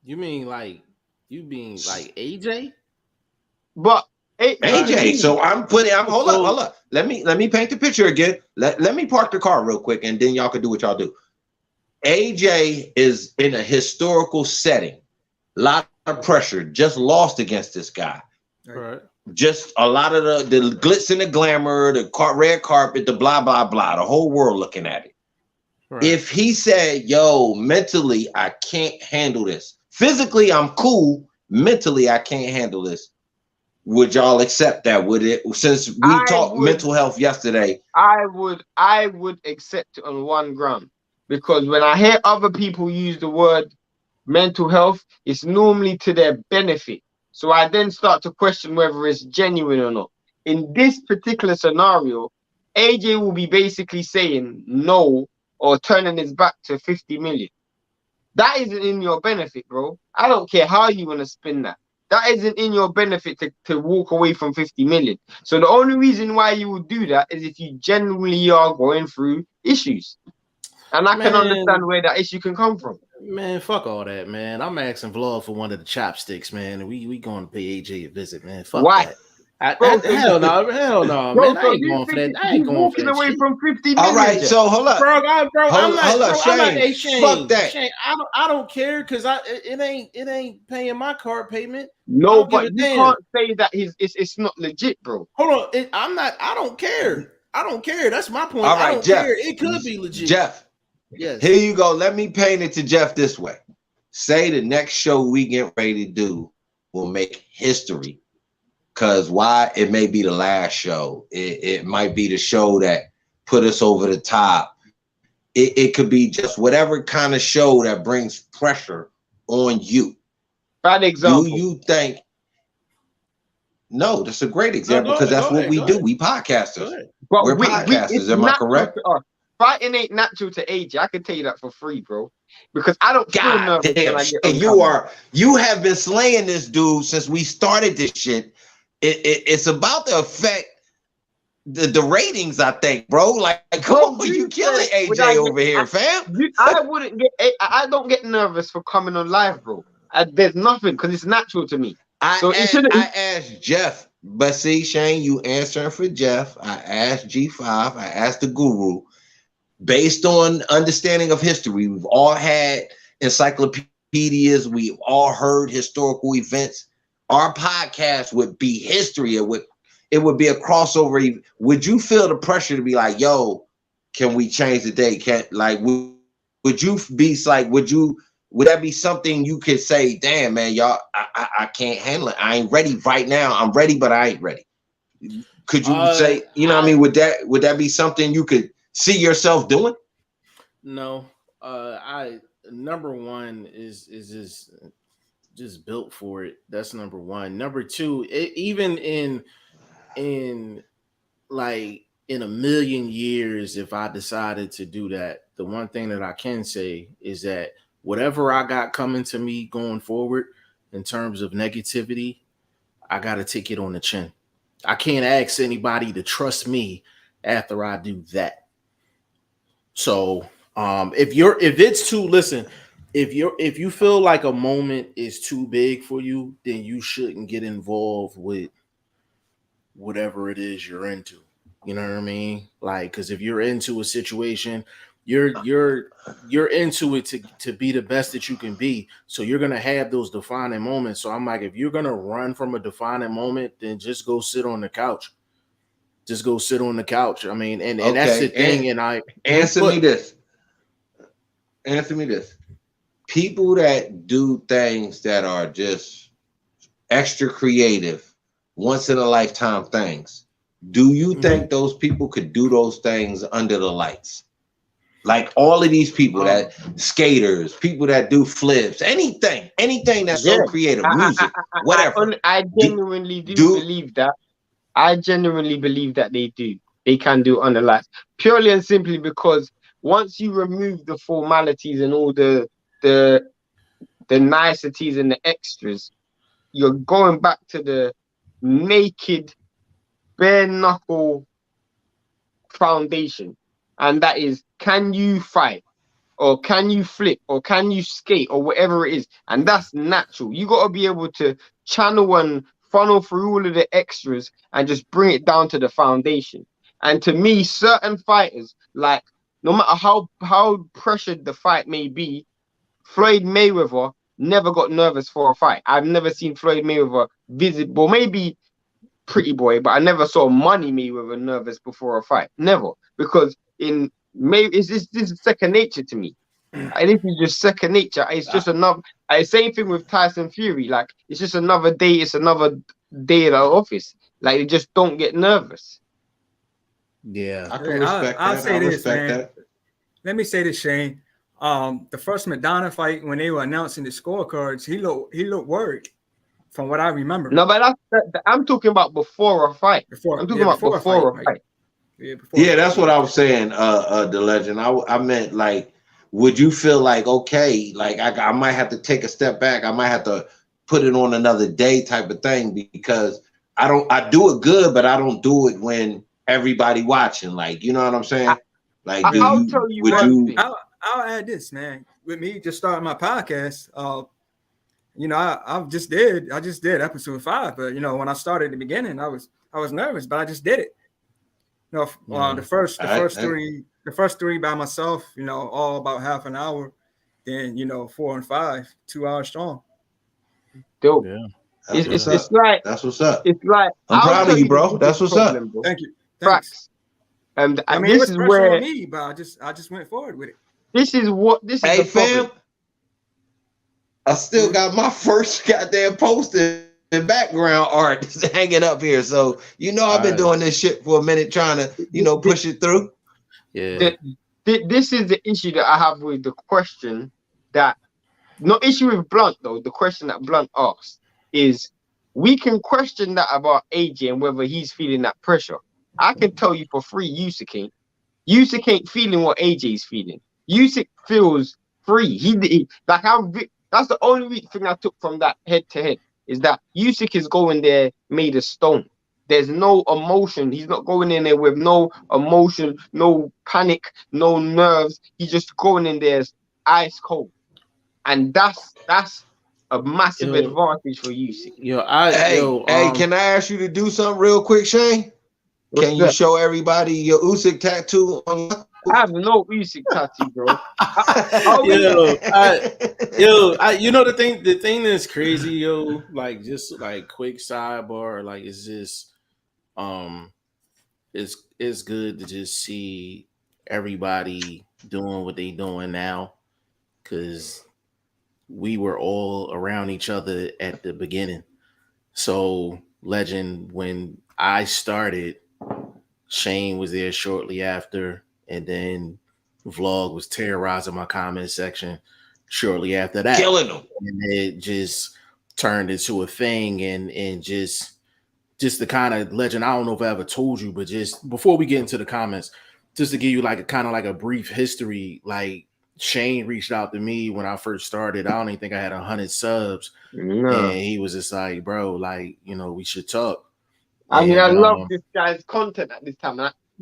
You mean like AJ? But AJ, so hold up. Let me paint the picture again. Let me park the car real quick and then y'all can do what y'all do. AJ is in a historical setting. A lot of pressure, just lost against this guy. Right. Just a lot of the glitz and the glamour, the red carpet, the blah, blah, blah, the whole world looking at it. Right. If he said, yo, mentally, I can't handle this. Physically, I'm cool. Mentally, I can't handle this. Would y'all accept that? Would it? Since we talked mental health yesterday, I would accept it on one ground, because when I hear other people use the word mental health, it's normally to their benefit. So I then start to question whether it's genuine or not. In this particular scenario, AJ will be basically saying no or turning his back to 50 million. That isn't in your benefit, bro. I don't care how you want to spin that. That isn't in your benefit to walk away from 50 million. So the only reason why you would do that is if you genuinely are going through issues. And I can understand where that issue can come from. Man, fuck all that, man. I'm asking Vlog for one of the chopsticks, man. And we going to pay AJ a visit, man. Fuck that. Hell no, man. I ain't going for that. I ain't going for that. Away from 50 million. All right, so hold up, bro. I'm not Shane. Fuck that. Shane, I don't care because it ain't paying my card payment. No, but you can't say that it's not legit, bro. Hold on, I don't care. I don't care. That's my point. All right, I don't Jeff. care. It could be legit. Jeff. Yes. Here you go. Let me paint it to Jeff this way. Say the next show we get ready to do will make history. Because why? It may be the last show. It might be the show that put us over the top. It could be just whatever kind of show that brings pressure on you. Bad example. Do you think? No, that's a great example because that's what we do. We podcasters. We're podcasters. Am I correct? Fighting ain't natural to AJ. I can tell you that for free, bro. Because I don't feel nervous when I get you have been slaying this dude since we started this shit. It's about to affect the ratings, I think, bro. Like, come on, you killing AJ over here, fam. I don't get nervous for coming on live, bro. There's nothing because it's natural to me. I asked Jeff, but see, Shane, you answering for Jeff. I asked G5. I asked the Guru. Based on understanding of history, we've all had encyclopedias. We've all heard historical events. Our podcast would be history. It would be a crossover. Would you feel the pressure to be like, yo, can we change the date? Would you be like, would you would that be something you could say, damn man, y'all, I can't handle it. I ain't ready right now. I'm ready, but I ain't ready. Could you say, you know what I mean? Would that be something you could see yourself doing? No. Number one is just built for it. That's number one. Number two, even in like in a million years, if I decided to do that, the one thing that I can say is that whatever I got coming to me going forward in terms of negativity, I got to take it on the chin. I can't ask anybody to trust me after I do that. So if you feel like a moment is too big for you, then you shouldn't get involved with whatever it is you're into. You know what I mean? Like, because if you're into a situation, you're into it to be the best that you can be. So you're gonna have those defining moments. So I'm like, if you're gonna run from a defining moment, then just go sit on the couch. Just go sit on the couch. I mean, and that's the thing. And I answer me this. Answer me this. People that do things that are just extra creative, once in a lifetime things, do you think those people could do those things under the lights? Like all of these people that skaters, people that do flips, anything that's so creative, music, whatever. I genuinely do believe that. I genuinely believe that they do. They can do under lights, purely and simply because once you remove the formalities and all the niceties and the extras, you're going back to the naked, bare knuckle foundation, and that is, can you fight, or can you flip, or can you skate, or whatever it is? And that's natural. You got to be able to channel and funnel through all of the extras and just bring it down to the foundation. And to me, certain fighters, like, no matter how pressured the fight may be, Floyd Mayweather never got nervous for a fight. I've never seen Floyd Mayweather visible, maybe Pretty Boy, but I never saw Money Mayweather nervous before a fight. Never, because this is second nature to me. And this is just second nature. It's just another. Same thing with Tyson Fury. Like, it's just another day. It's another day at the office. Like, they just don't get nervous. Yeah, I can respect that. I'll say this, man. Let me say this, Shane. The first McDonough fight, when they were announcing the scorecards, he looked worried, from what I remember. No, but I'm talking about before a fight. I'm talking about before a fight. Yeah, that's what I was saying. The legend. I meant, like, would you feel like, okay, like I might have to take a step back. I might have to put it on another day, type of thing, because I do it good, but I don't do it when everybody watching. Like, you know what I'm saying? Like, I'll add this, man. With me just starting my podcast, I just did episode 5, but when I started at the beginning, I was nervous, but I just did it. The first three by myself, all about half an hour. Then 4 and 5, 2 hours strong. Dope. Yeah. It's like, that's what's up. It's like, I'm proud of you, bro. That's what's up. Bro. Thank you. Facts. And I mean, this is where on me, but I just went forward with it. This is hey, fam. I still got my first goddamn poster and background art hanging up here. So I've been doing this shit for a minute, trying to push it through. Yeah. This is the issue that I have with the question that, not issue with Blunt though. The question that Blunt asked is, we can question that about AJ and whether he's feeling that pressure. I can tell you for free, Usyk ain't. Usyk ain't feeling what AJ's feeling. Usyk feels free. That's the only thing I took from that head-to-head, is that Usyk is going there made of stone. There's no emotion. He's not going in there with no emotion, no panic, no nerves. He's just going in there ice cold. And that's a massive advantage for Usyk. Hey, can I ask you to do something real quick, Shane? Can you show everybody your Usyk tattoo on? I have no Usyk tattoo, bro. The thing that's crazy, like, just like quick sidebar, like, it's just it's good to just see everybody doing what they doing now, because we were all around each other at the beginning. So Legend, when I started, Shane was there shortly after, and then Vlog was terrorizing my comment section shortly after that, killing them. And it just turned into a thing, and just the kind of Legend. I don't know if I ever told you, but just before we get into the comments, just to give you like a kind of like a brief history, like Shane reached out to me when I first started. I don't even think I had 100 subs. No. And he was just like, bro, like, you know, we should talk. I mean, I love this guy's content at this time.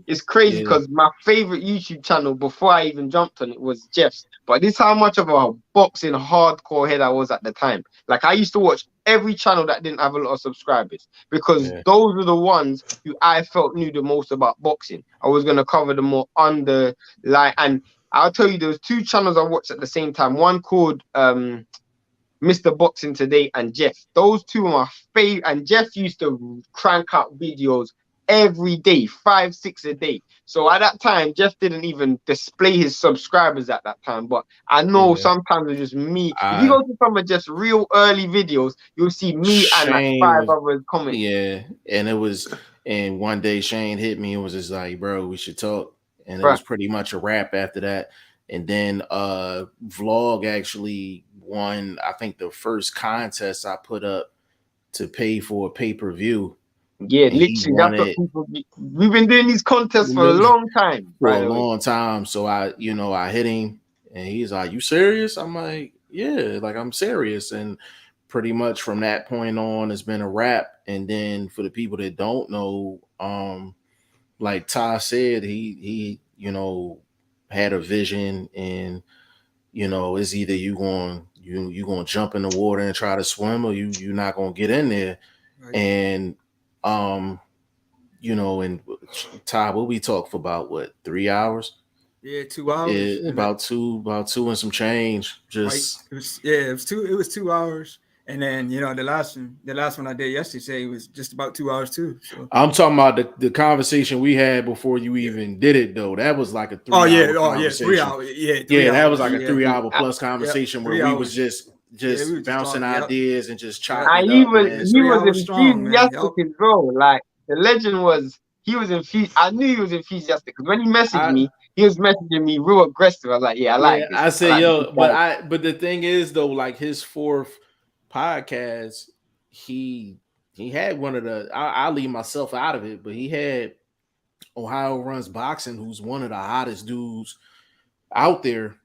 It's crazy because my favorite YouTube channel before I even jumped on it was Jeff's. But this is how much of a boxing hardcore head I was at the time. Like, I used to watch every channel that didn't have a lot of subscribers because those were the ones who I felt knew the most about boxing. I was going to cover the more under, like, and I'll tell you, there was 2 channels I watched at the same time. One called Mr. Boxing Today and Jeff. Those 2 are my favorite. And Jeff used to crank out videos every day, 5, 6 a day. So at that time, Jeff didn't even display his subscribers at that time. But I know sometimes it's just me. If you go to some of Jeff's real early videos, you'll see me and like 5 others commenting. Yeah, and it was, and one day Shane hit me and was just like, bro, we should talk. And it was pretty much a wrap after that. And then Vlog actually won, I think, the first contest I put up to pay for a pay-per-view. Yeah, literally, that's what people we've been doing these contests for a long time. Long time. So I hit him and he's like, you serious? I'm like, yeah, like I'm serious. And pretty much from that point on, it's been a wrap. And then for the people that don't know, like Ty said, he had a vision, and it's either you going to jump in the water and try to swim, or you're not going to get in there. Right. And and Ty, what we talked for about 3 hours? Yeah, 2 hours. Yeah, about two and some change. Just it was 2 hours. And then the last one I did yesterday was just about 2 hours too. So. I'm talking about the conversation we had before you even did it though. That was like a 3 hour conversation. 3 hours. That was like a 3 hour plus conversation where we was just bouncing ideas and just chopping. He was enthusiastic as well. Like the Legend was, he was enthusiastic. I knew he was enthusiastic because when he messaged me, he was messaging me real aggressive. I was like, I like this. I said, but the thing is though, like his 4th podcast, he had one of the, I'll leave myself out of it, but he had Ohio Runs Boxing, who's one of the hottest dudes out there,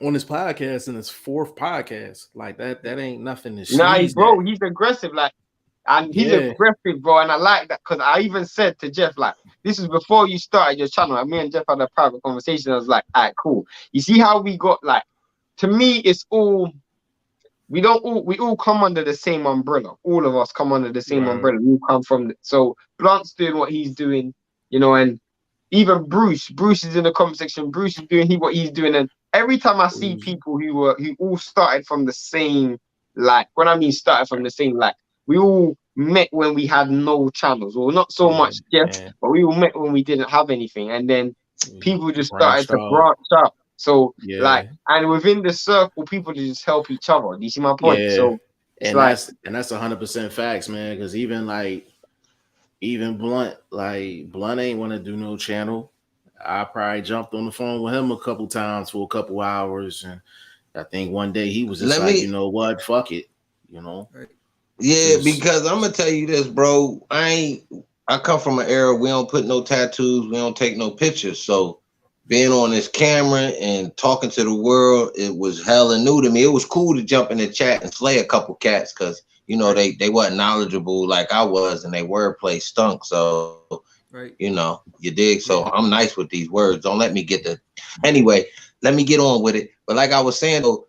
on his podcast, in his 4th podcast. Like that ain't nothing to he's aggressive, like, and he's aggressive, bro, and I like that because I even said to Jeff, like, this is before you started your channel, and me and Jeff had a private conversation. I was like, all right, cool. You see how we got, like, to me, it's all, we all come under the same umbrella. All of us come under the same umbrella. We all come from so Blunt's doing what he's doing, and even Bruce is in the comment section. Bruce is doing what he's doing, and every time I see people who all started from the same, like, when I mean started from the same, like, we all met when we had no channels, or not so much Jeff, but we all met when we didn't have anything, and then people just started to branch out. So like, and within the circle, people just help each other. Do you see my point? Yeah. So that's 100% facts, man. Because even Blunt ain't want to do no channel. I probably jumped on the phone with him a couple times for a couple hours, and I think one day he was just you know what, fuck it, Yeah, because I'm gonna tell you this, bro. I come from an era we don't put no tattoos, we don't take no pictures, so. Being on this camera and talking to the world, it was hella new to me. It was cool to jump in the chat and slay a couple cats because, they wasn't knowledgeable like I was, and they wordplay stunk. So, you dig? So I'm nice with these words. Don't let me anyway, let me get on with it. But like I was saying, though,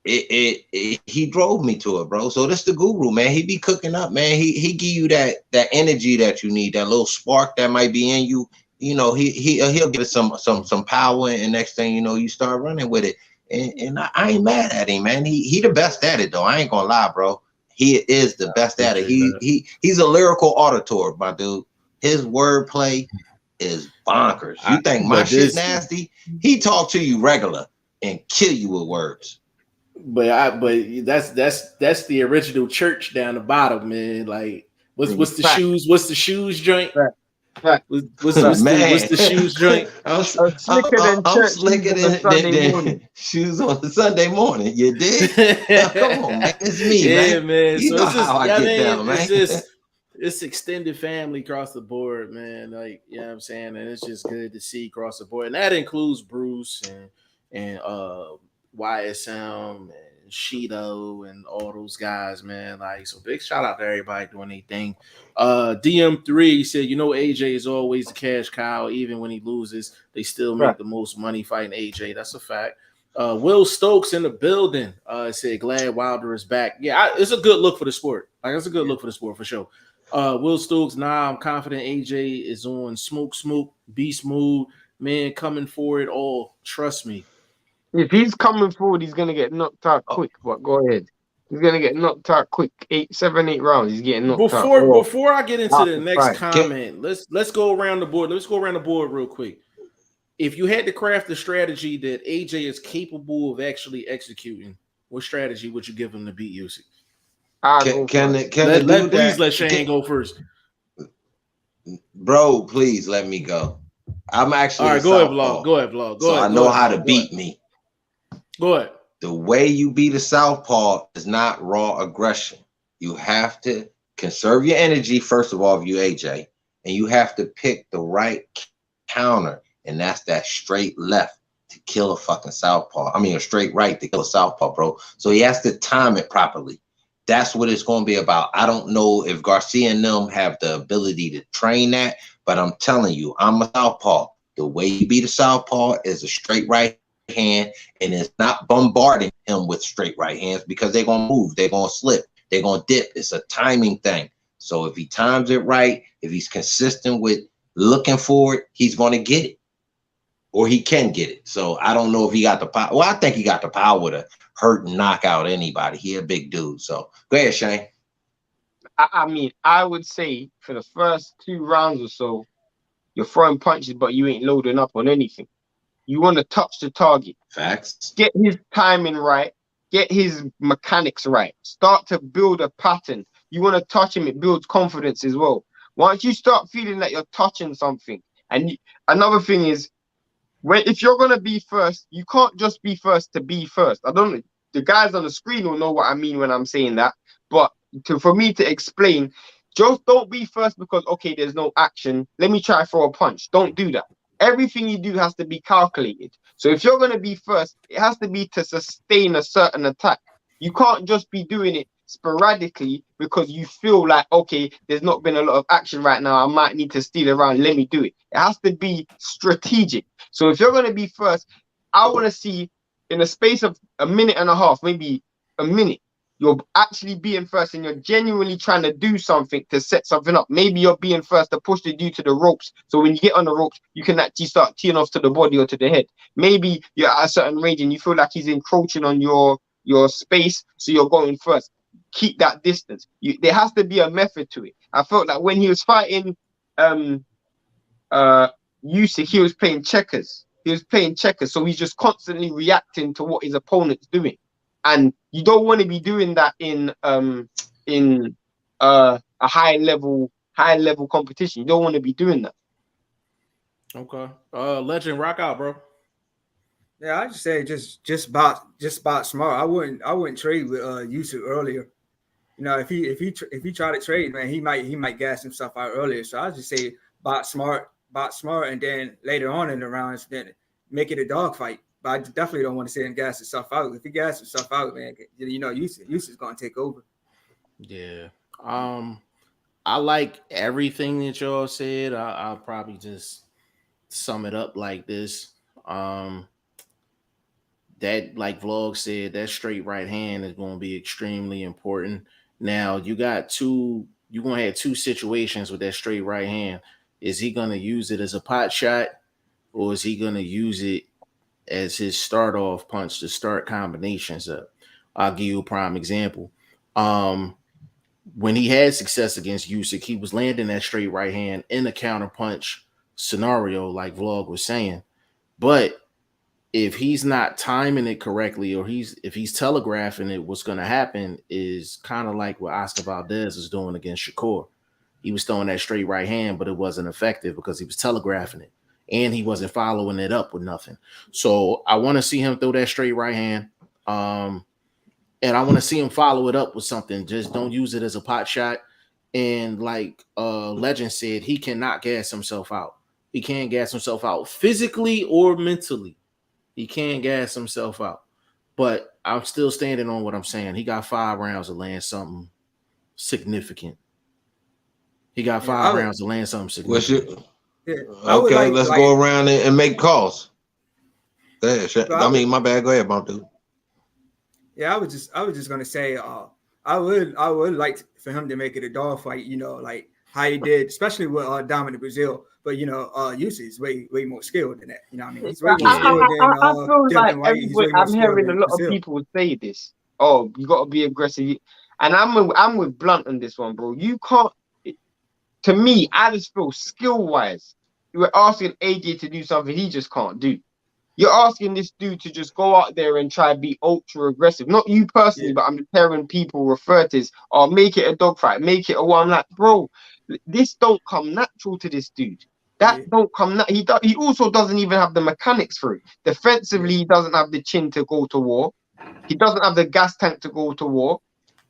he drove me to it, bro. So this the guru, man. He be cooking up, man. He give you that energy that you need, that little spark that might be in you. He'll give it some power, and next thing you know, you start running with it. And I ain't mad at him, man. He the best at it, though. I ain't gonna lie, bro. He is the best at it. He's a lyrical auditor, my dude. His wordplay is bonkers. You think my shit nasty? He talk to you regular and kill you with words. But that's the original church down the bottom, man. Like, what's the shoes? What's the shoes joint? What's the shoes joint? I'm slicker than shoes on the Sunday morning. You dig? Come on, man. It's me, man. You know how I get down, man. It's extended family across the board, man. Like, you know what I'm saying? And it's just good to see across the board. And that includes Bruce and YSM and Shido and all those guys, man. Like, so big shout out to everybody doing their thing. DM3 said, AJ is always the cash cow. Even when he loses, they still make the most money fighting AJ. That's a fact. Will Stokes in the building said, glad Wilder is back. Yeah, it's a good look for the sport. Like, it's a good look for the sport for sure. Will Stokes, I'm confident AJ is on smoke, beast mode, man, coming for it all. Trust me. If he's coming forward, he's gonna get knocked out quick. But go ahead. He's gonna get knocked out quick. 7, 8 rounds. He's getting knocked out. Before I get into the next comment, let's go around the board. Let's go around the board real quick. If you had to craft a strategy that AJ is capable of actually executing, what strategy would you give him to beat Usyk? Let Shane go first. Bro, please let me go. I'm actually all right. Go ahead, vlog. So I know how to beat me. Go ahead. The way you beat a southpaw is not raw aggression. You have to conserve your energy, first of all, if you AJ, and you have to pick the right counter, and that's that straight left to kill a fucking southpaw. I mean, a straight right to kill a southpaw, bro. So he has to time it properly. That's what it's going to be about. I don't know if Garcia and them have the ability to train that, but I'm telling you, I'm a southpaw. The way you beat a southpaw is a straight right hand, and it's not bombarding him with straight right hands because they're going to move, they're going to slip, they're going to dip. It's a timing thing. So if he times it right, if he's consistent with looking for it, he's going to get it, or he can get it. So I don't know if he got the power. Well, I think he got the power to hurt and knock out anybody. He a big dude. So go ahead, Shane. I mean, I would say for the first 2 rounds or so, you're throwing punches, but you ain't loading up on anything. You want to touch the target. Facts. Get his timing right. Get his mechanics right. Start to build a pattern. You want to touch him. It builds confidence as well. Once you start feeling that you're touching something, and another thing is, if you're going to be first, you can't just be first to be first. I don't know. The guys on the screen will know what I mean when I'm saying that. But for me to explain, just don't be first because, okay, there's no action. Let me try for a punch. Don't do that. Everything you do has to be calculated. So if you're going to be first, it has to be to sustain a certain attack. You can't just be doing it sporadically because you feel like, okay, there's not been a lot of action right now. I might need to steal around. Let me do it. It has to be strategic. So if you're going to be first, I want to see in a space of a minute and a half, maybe a minute, you're actually being first and you're genuinely trying to do something to set something up. Maybe you're being first to push the dude to the ropes. So when you get on the ropes, you can actually start teeing off to the body or to the head. Maybe you're at a certain range and you feel like he's encroaching on your space. So you're going first. Keep that distance. There has to be a method to it. I felt like when he was fighting Usyk, he was playing checkers. So he's just constantly reacting to what his opponent's doing. And you don't want to be doing that in a high level competition. You don't want to be doing that. Okay. Legend, rock out, bro. Yeah, I just say just box smart. I wouldn't trade with Usyk earlier. You know, if he tried to trade, man, he might gas himself out earlier. So I just say box smart, and then later on in the rounds, then make it a dogfight. But I definitely don't want to see him gas himself out. If he gas himself out, man, you know, Usyk's gonna take over. Yeah. I like everything that y'all said. I'll probably just sum it up like this. That, like Vlog said, that straight right hand is going to be extremely important. Now you're going to have 2 situations with that straight right hand. Is he going to use it as a pot shot, or is he going to use it as his start off punch to start combinations up? I'll give you a prime example. When he had success against Usyk, he was landing that straight right hand in a counter punch scenario, like Vlog was saying. But if he's not timing it correctly, or if he's telegraphing it, what's going to happen is kind of like what Oscar Valdez is doing against Shakur. He was throwing that straight right hand, but it wasn't effective because he was telegraphing it, and he wasn't following it up with nothing. So I want to see him throw that straight right hand, and I want to see him follow it up with something. Just don't use it as a pot shot. And like Legend said, he cannot gas himself out. He can't gas himself out physically or mentally. He can't gas himself out. But I'm still standing on what I'm saying. He got 5 rounds to land something significant. He got 5 rounds to land something significant. Okay, let's go around and make calls. Go ahead. I mean, my bad. Go ahead, Bump Dude. Yeah, I was just gonna say, I would like for him to make it a dog fight. You know, like how he did, especially with Dominic Brazil. But you know, Usyk is way more skilled than that. You know what I mean? He's way more skilled than I feel like I'm hearing a lot of people say this. Oh, you got to be aggressive, and I'm with Blunt on this one, bro. You can't. To me, I just feel skill wise, you were asking AJ to do something he just can't do. You're asking this dude to just go out there and try to be ultra aggressive. Not you personally, but I'm hearing people refer to this, or make it a dogfight, make it a one. I'm like, bro, this don't come natural to this dude. That don't come. He also doesn't even have the mechanics for it. Defensively, he doesn't have the chin to go to war. He doesn't have the gas tank to go to war.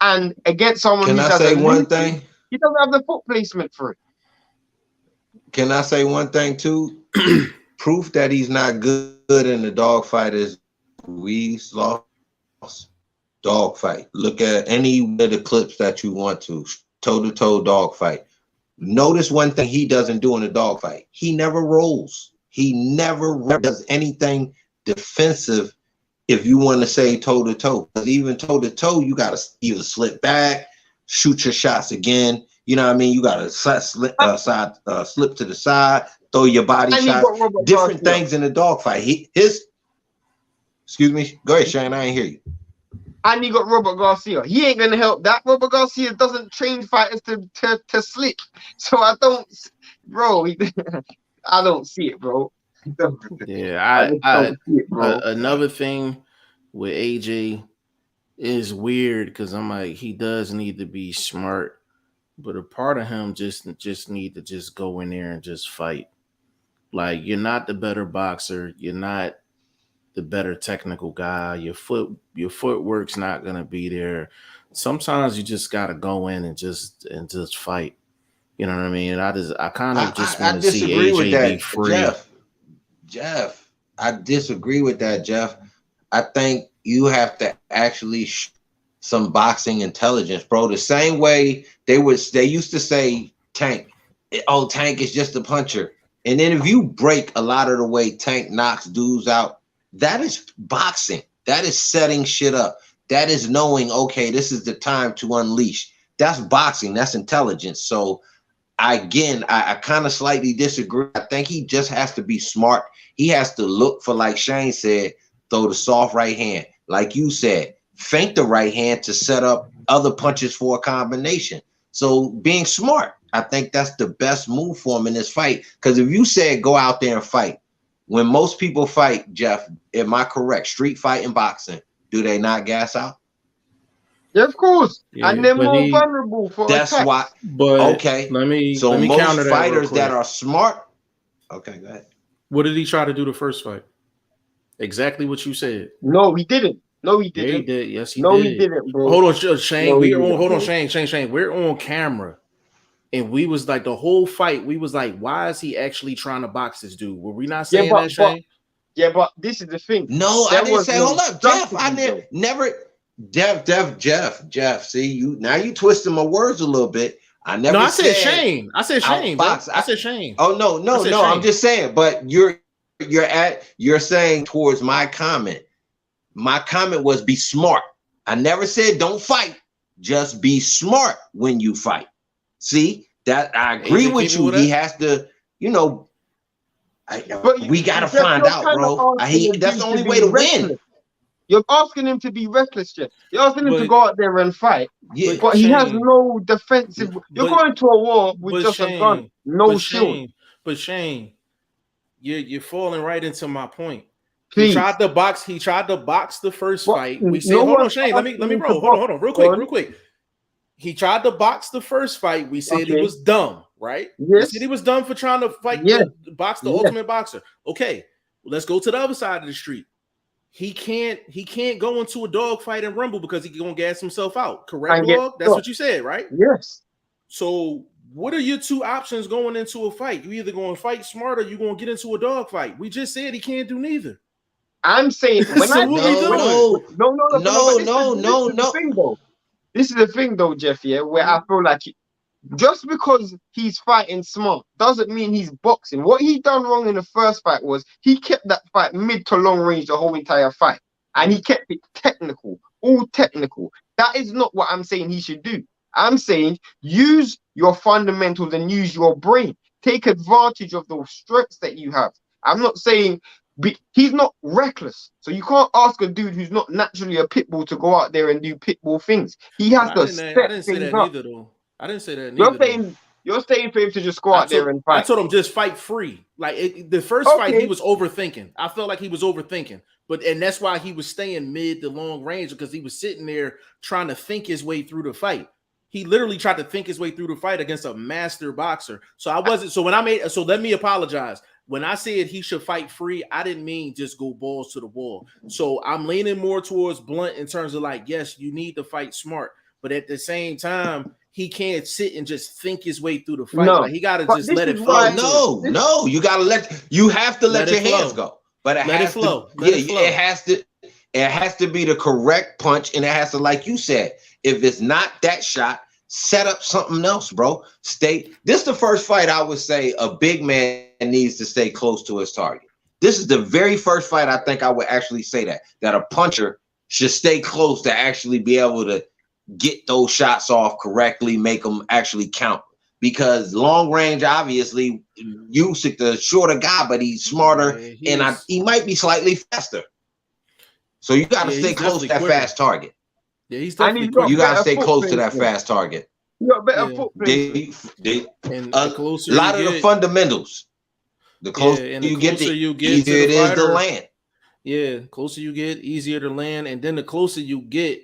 And against someone Can who I say one thing? He doesn't have the foot placement for it. Can I say one thing too? Proof that he's not good in the dogfight is Ruiz lost dogfight. Look at any of the clips that you want to. Toe-to-toe dogfight. Notice one thing he doesn't do in a dogfight. He never rolls. He never does anything defensive if you want to say toe-to-toe. Because even toe-to-toe, you got to either slip back, shoot your shots again. You know what I mean? You got to slip to the side, throw your body shot. Different things in a dogfight. Excuse me. Go ahead, Shane. I ain't hear you. And you got Robert Garcia. He ain't gonna help that. Robert Garcia doesn't train fighters to slip. So I don't, bro. I don't see it, bro. Yeah, another thing with AJ is weird because I'm like, he does need to be smart, but a part of him just need to just go in there and just fight. Like, you're not the better boxer. You're not the better technical guy. Your footwork's not gonna be there. Sometimes you just gotta go in and just fight. You know what I mean? I kind of just want to see AJ be free. Jeff, I disagree with that, Jeff. I think you have to actually some boxing intelligence, bro. The same way they used to say Tank. Oh, Tank is just a puncher. And then if you break a lot of the way Tank knocks dudes out, that is boxing. That is setting shit up. That is knowing, okay, this is the time to unleash. That's boxing. That's intelligence. So I kind of slightly disagree. I think he just has to be smart. He has to look for, like Shane said, throw the soft right hand. Like you said, feint the right hand to set up other punches for a combination. So being smart, I think that's the best move for him in this fight. Because if you said go out there and fight, when most people fight, Jeff, am I correct? Street fight and boxing, do they not gas out? Yeah, of course. Yeah, and they're more vulnerable for that's attacks. Why. But okay. Let me most counter fighters that are smart. Okay, go ahead. What did he try to do the first fight? Exactly what you said. No, he didn't. No, he didn't. Yeah, he did. Yes, he did. No, he didn't, bro. Hold on, Shane. Shane. We're on camera. And we was like, the whole fight, we was like, why is he actually trying to box this dude? Were we not saying that, Shane? But this is the thing. No, I didn't say, hold up, Jeff. I never, Jeff. See, you twisting my words a little bit. I said Shane. I said Shane. I said Shane. Oh, no. Shane. I'm just saying, but you're saying towards my comment. My comment was be smart. I never said don't fight. Just be smart when you fight. See, that I agree with you. He has to, we got to find out, bro. That's the only way to win. You're asking him to be reckless, Jeff. You're asking him to go out there and fight. Yeah, but he has no defensive. You're going to a war with just a gun, no shield. But Shane, you're falling right into my point. Please. He tried to box the first fight. We said, no hold on, one's Shane. Let me asking you roll. to Hold on, real box. quick. He tried to box the first fight. We said he Okay. was dumb, right? Yes. We said he was dumb for trying to fight box the Ultimate Boxer. Okay, let's go to the other side of the street. He can't go into a dog fight and rumble because he's gonna gas himself out. Correct, Blog? That's what you said, right? Yes. So what are your two options going into a fight? You either going to fight smart or you going to get into a dog fight. We just said he can't do neither. I'm saying when So what we doing? No. This is the thing though, Jeff, yeah, where I feel like just because he's fighting smart doesn't mean he's boxing. What he done wrong in the first fight was he kept that fight mid to long range the whole entire fight. And he kept it technical, all technical. That is not what I'm saying he should do. I'm saying use your fundamentals and use your brain. Take advantage of those strengths that you have. I'm not saying he's not reckless. So you can't ask a dude who's not naturally a pit bull to go out there and do pit bull things. He has to step I didn't say things that up. neither, though. I didn't say that neither. You're saying for him to just go out there and fight. I told him just fight free. Like the first fight, he was overthinking. I felt like he was overthinking. And that's why he was staying mid to long range, because he was sitting there trying to think his way through the fight. He literally tried to think his way through the fight against a master boxer. So I wasn't. So let me apologize. When I said he should fight free, I didn't mean just go balls to the wall. So I'm leaning more towards Blunt in terms of like, yes, you need to fight smart, but at the same time, he can't sit and just think his way through the fight. No, like, he got to just let it flow. No, you have to let your hands go. But it has to, it has to be the correct punch, and it has to, like you said, if it's not that shot, set up something else, bro. This is the first fight I would say a big man needs to stay close to his target. This is the very first fight I think I would actually say that a puncher should stay close to actually be able to get those shots off correctly, make them actually count. Because long range, obviously, Usyk the shorter guy, but he's smarter, he might be slightly faster. So you got to stay close to that fast target. Yeah, he's definitely quick. You got to stay close to that fast target. You got better foot a lot of the fundamentals. The closer you get, the easier it is to land. Yeah, closer you get, easier to land, and then the closer you get,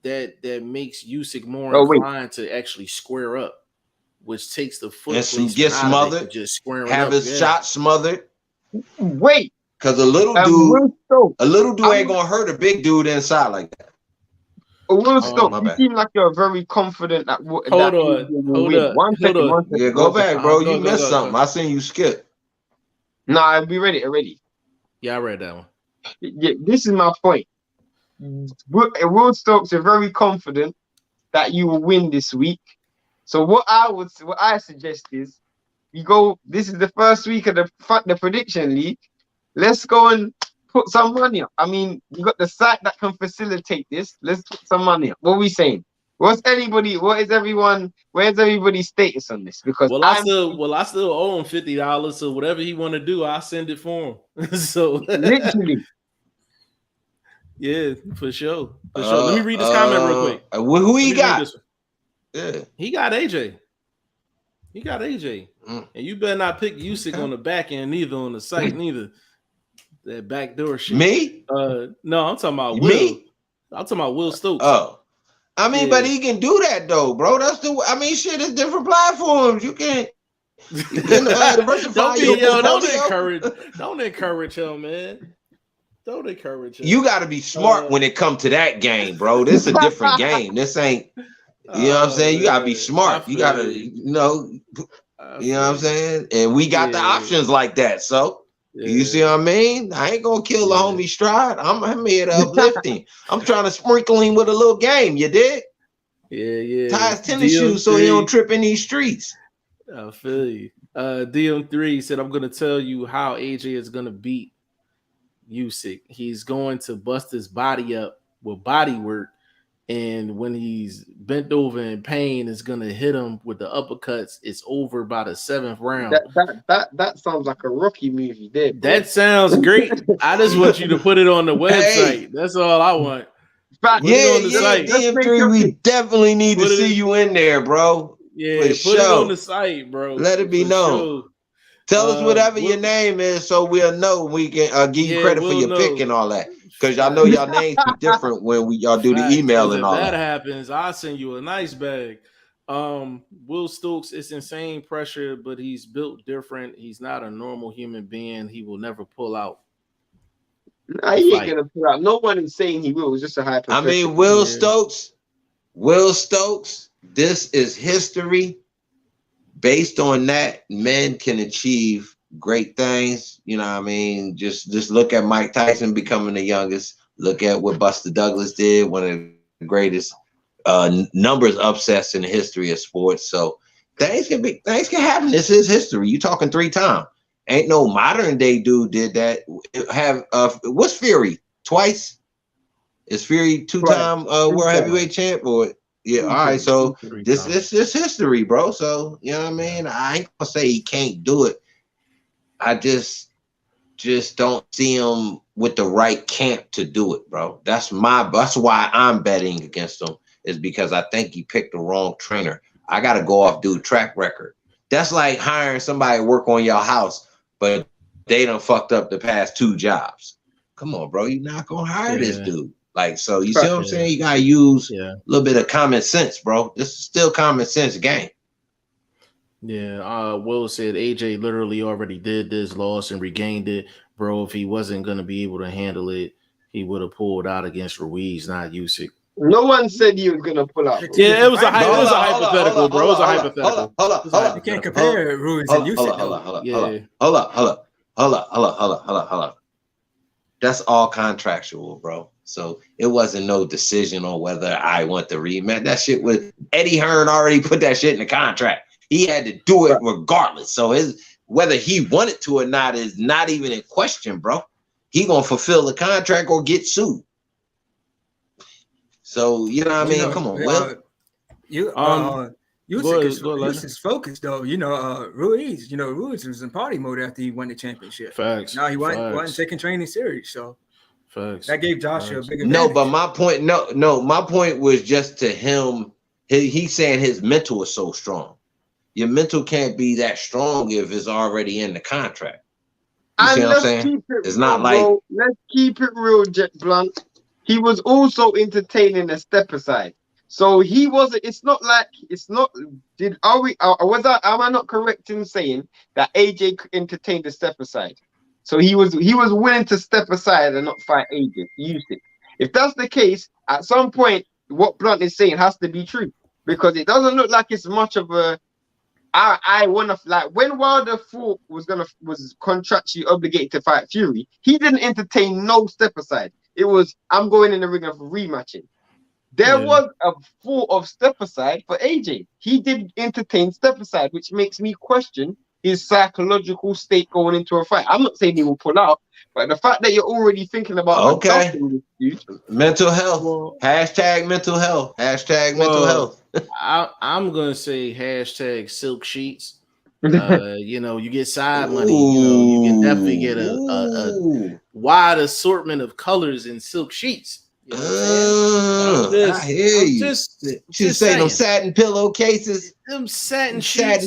that makes Usyk more inclined to actually square up, which takes the foot. And so get smothered, just squaring have up, his shot smothered. Wait, because a little dude ain't gonna hurt a big dude inside like that. Will Stokes, you seem like you're very confident that hold on. One second. Yeah, go back, bro. You missed something. I seen you skip. Nah, we read it already. Yeah, I read that one. Yeah, this is my point. Will Stokes are very confident that you will win this week. So what I suggest is you go. This is the first week of the prediction league. Let's go and put some money up. I mean, you got the site that can facilitate this. Let's put some money up. What are we saying? Where's everybody's status on this? Because I still owe him $50. So whatever he want to do, I'll send it for him. So literally. Yeah, for sure. Let me read this comment real quick. Who he got? Yeah. He got AJ. And you better not pick Usyk on the back end, neither on the site, neither. That backdoor shit. Me? No, I'm talking about Will. Me? I'm talking about Will Stokes. Oh. I mean, but he can do that though, bro. Shit, it's different platforms. You can't diversify. Don't encourage him, man. Don't encourage him. You got to be smart when it comes to that game, bro. This is a different game. This ain't, you know what I'm saying? You got to be smart. You got to, you know what I'm saying? And we got the options like that. So, you see what I mean? I ain't going to kill the homie Stride. I'm here to uplift him. I'm trying to sprinkle him with a little game. You dig? Yeah. Tie his tennis shoes so he don't trip in these streets. I feel you. DM3 said, I'm going to tell you how AJ is going to beat Usyk. He's going to bust his body up with body work, and when he's bent over in pain, it's gonna hit him with the uppercuts. It's over by the 7th round. That sounds like a Rocky movie there, bro. That sounds great. I just want you to put it on the website. That's all I want. DM3, we definitely need to see you in there, bro. Yeah, put it on the site, bro. Let it be known. Sure. Tell us whatever your name is, so we'll know we can give you credit for your pick and all that. Because y'all know y'all names be different when y'all do the email and all that. If that happens, I'll send you a nice bag. Will Stokes, it's insane pressure, but he's built different. He's not a normal human being. He will never pull out. Nah, he ain't gonna pull out. No one is saying he will. It's just a hypothetical. I mean, Will Stokes, this is history. Based on that, men can achieve great things. You know what I mean? Just look at Mike Tyson becoming the youngest. Look at what Buster Douglas did, one of the greatest numbers upsets in the history of sports. So things can happen. This is history. You talking 3 times. Ain't no modern day dude did that. What's Fury? Twice? Is Fury 2-time world heavyweight champ? Or yeah, all right. So this is history, bro. So you know what I mean? I ain't gonna say he can't do it. I just don't see him with the right camp to do it, bro. That's why I'm betting against him, is because I think he picked the wrong trainer. I gotta go off dude track record. That's like hiring somebody to work on your house, but they done fucked up the past 2 jobs. Come on, bro. You're not gonna hire this dude. Like, so you see what I'm saying? You gotta use a little bit of common sense, bro. This is still common sense game. Yeah, Will said AJ literally already did this, lost and regained it, bro. If he wasn't gonna be able to handle it, he would have pulled out against Ruiz, not Usyk. No one said he was gonna pull out. Yeah, it was a hypothetical, bro. It was a hypothetical. Hold up. You can't compare Ruiz and Usyk. Hold up. That's all contractual, bro. So it wasn't no decision on whether I want the rematch. That shit was Eddie Hearn already put that shit in the contract. He had to do it regardless. So whether he wanted to or not is not even in question, bro. He gonna fulfill the contract or get sued. So you know what I mean? Come on, Will. Usyk is focused though. Ruiz. Ruiz was in party mode after he won the championship. Facts. Now he wasn't taking training serious. So facts. That gave Joshua a big advantage. No, but my point, my point was just to him. He's saying his mental is so strong. Your mental can't be that strong if it's already in the contract. You see what I'm saying? It's not like. Bro, let's keep it real, Jet Blunt. He was also entertaining a step aside. So he wasn't. It's not like it's not. Am I not correct in saying that AJ entertained a step aside? So he was willing to step aside and not fight AJ. Usyk. If that's the case, at some point, what Blunt is saying has to be true, because it doesn't look like it's much of a. I want to, like, when Wilder was contractually obligated to fight Fury, he didn't entertain no step aside. It was, I'm going in the ring of rematching. There was a thought of step aside for AJ. He did entertain step aside, which makes me question his psychological state going into a fight. I'm not saying he will pull out, but the fact that you're already thinking about mental health. Hashtag mental health. Hashtag mental health. I'm gonna say hashtag silk sheets. You get side money. You can definitely get a wide assortment of colors in silk sheets. You know I hear you. Just say them satin pillowcases. Them satin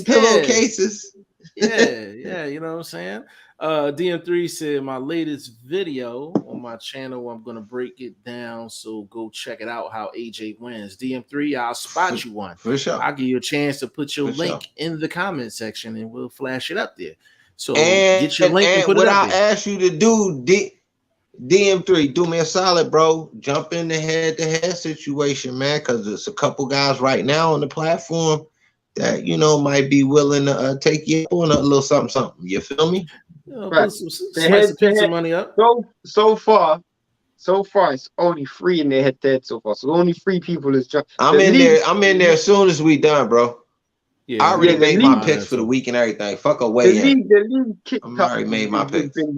pillowcases. Yeah, you know what I'm saying? DM3 said my latest video on my channel, I'm gonna break it down, so go check it out how AJ wins. DM3, I'll spot you one. For sure. I'll give you a chance to put your link in the comment section and we'll flash it up there. So get your link and put it up there. What I ask you to do, DM3, do me a solid, bro. Jump in the head-to-head situation, man, because there's a couple guys right now on the platform that might be willing to take you on a little something. You feel me? Put some money up. So far, it's only 3 in their head-to-head so far. So only 3 people is just. I'm in there as soon as we done, bro. Yeah, I already made my picks for the week and everything. Fuck away. The league kicked up. I already made my picks. Been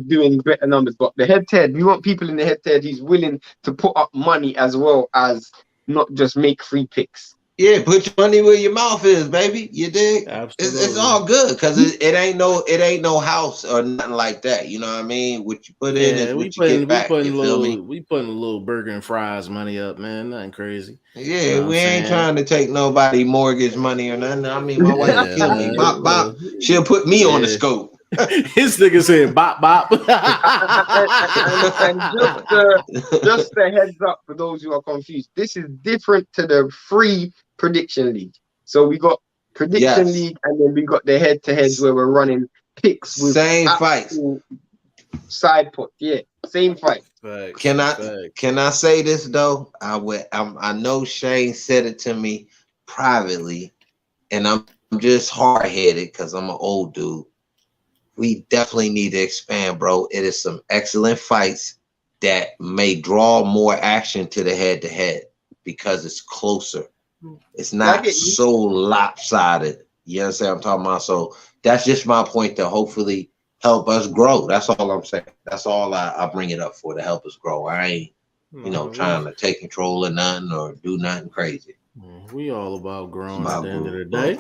doing better numbers, but the head-to-head, we want people in the head-to-head. He's willing to put up money as well as not just make free picks. Yeah, put your money where your mouth is, baby. You dig? Absolutely. It's all good because it ain't no house or nothing like that. You know what I mean? What you put in is what you get back. You feel me? We putting a little burger and fries money up, man. Nothing crazy. Yeah, You know we ain't trying to take nobody mortgage money or nothing. I mean, my wife will kill me. Bop bop. She'll put me on the scope. His nigga said bop bop. and just a heads up for those who are confused. This is different to the free prediction league. So we got prediction league, and then we got the head-to-heads where we're running picks with same fights, side pot. Yeah, same fight. Facts. Can I say this though? I know Shane said it to me privately, and I'm just hard-headed because I'm an old dude. We definitely need to expand, bro. It is some excellent fights that may draw more action to the head-to-head because it's closer. It's not so lopsided. You understand what I'm talking about? So that's just my point to hopefully help us grow. That's all I'm saying. That's all I bring it up for, to help us grow. I ain't, trying to take control of nothing or do nothing crazy. We all about growing at the end of the day.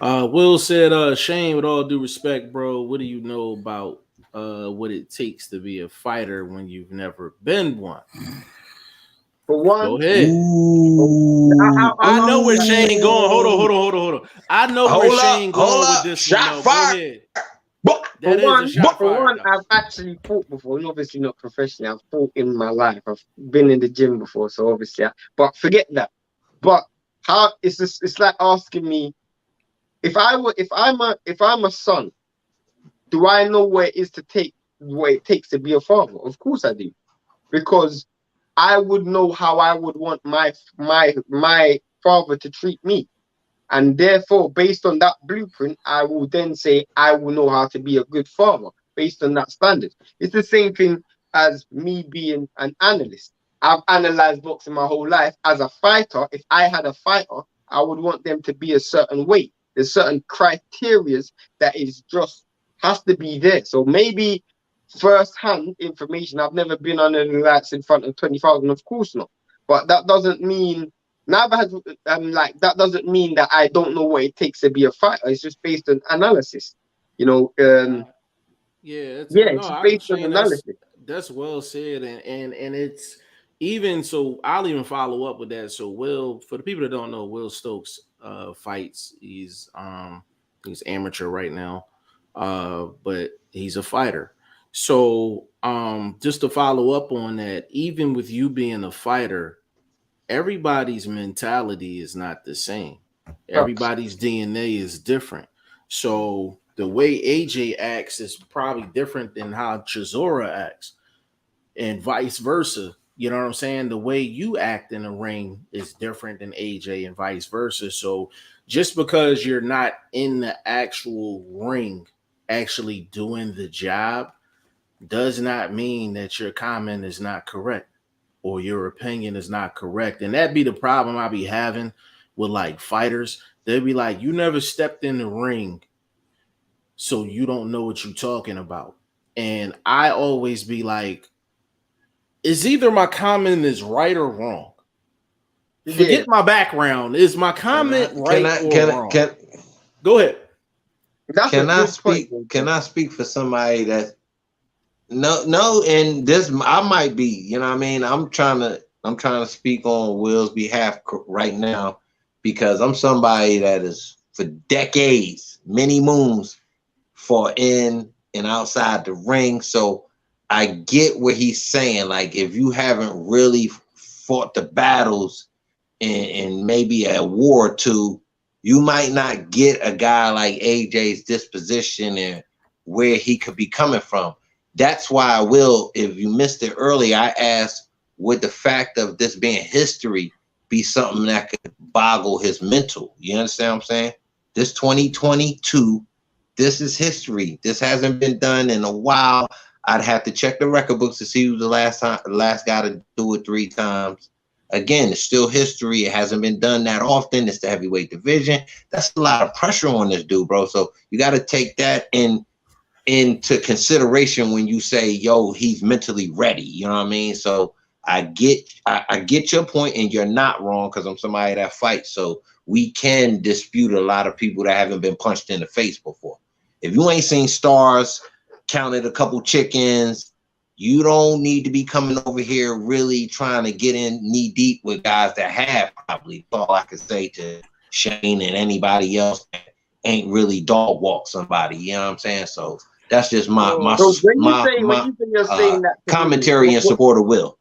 Will said, Shane, with all due respect, bro, what do you know about what it takes to be a fighter when you've never been one? For one, go ahead. I know where Shane going. Hold on. I know where Shane going with this. Shot fired. For one, I've actually fought before, and obviously not professionally. I've fought in my life. I've been in the gym before, so obviously. But forget that. But how it's like asking me if I'm a son, do I know what it takes to be a father? Of course I do, because I would know how I would want my father to treat me. And therefore, based on that blueprint, I will then say I will know how to be a good father based on that standard. It's the same thing as me being an analyst. I've analyzed boxing my whole life. As a fighter, if I had a fighter, I would want them to be a certain way. There's certain criteria that is just has to be there. So maybe first-hand information. I've never been on the lights in front of 20,000, of course not. But that doesn't mean that doesn't mean that I don't know what it takes to be a fighter. It's just based on analysis, it's based on analysis. That's well said, and it's even so. I'll even follow up with that. So, Will, for the people that don't know, Will Stokes fights. He's amateur right now, but he's a fighter. So, just to follow up on that, even with you being a fighter, everybody's mentality is not the same. Everybody's DNA is different. So the way AJ acts is probably different than how Chisora acts, and vice versa. You know what I'm saying? The way you act in the ring is different than AJ and vice versa. So just because you're not in the actual ring actually doing the job does not mean that your comment is not correct or your opinion is not correct. And that'd be the problem I be having with like fighters. They'd be like, you never stepped in the ring, so you don't know what you're talking about. And I always be like, it's either my comment is right or wrong. Forget my background. Is my comment right or wrong? Go ahead. Can I speak for somebody that No, and this I might be, you know what I mean? I'm trying to speak on Will's behalf right now because I'm somebody that is for decades, many moons, for in and outside the ring. So I get what he's saying. Like if you haven't really fought the battles and maybe a war or two, you might not get a guy like AJ's disposition and where he could be coming from. That's why I will, if you missed it earlier, I asked, would the fact of this being history be something that could boggle his mental? You understand what I'm saying? This 2022, this is history. This hasn't been done in a while. I'd have to check the record books to see who the last guy to do it 3 times. Again, it's still history. It hasn't been done that often. It's the heavyweight division. That's a lot of pressure on this dude, bro. So you got to take that into consideration when you say, yo, he's mentally ready. You know what I mean? So I get your point, and you're not wrong because I'm somebody that fights. So we can dispute a lot of people that haven't been punched in the face before. If you ain't seen stars, counted a couple chickens, you don't need to be coming over here really trying to get in knee deep with guys that have probably. That's all I can say to Shane and anybody else that ain't really dog walk somebody. You know what I'm saying? So that's just my commentary in support of Will.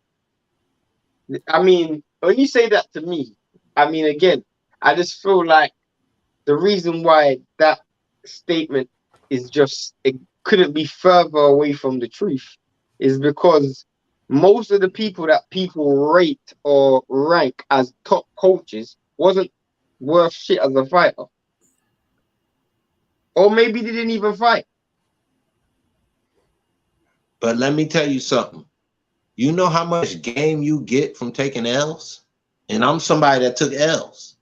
I mean, when you say that to me, I mean, again, I just feel like the reason why that statement is just, it couldn't be further away from the truth, is because most of the people that people rate or rank as top coaches wasn't worth shit as a fighter. Or maybe they didn't even fight. But let me tell you something. You know how much game you get from taking L's? And I'm somebody that took L's.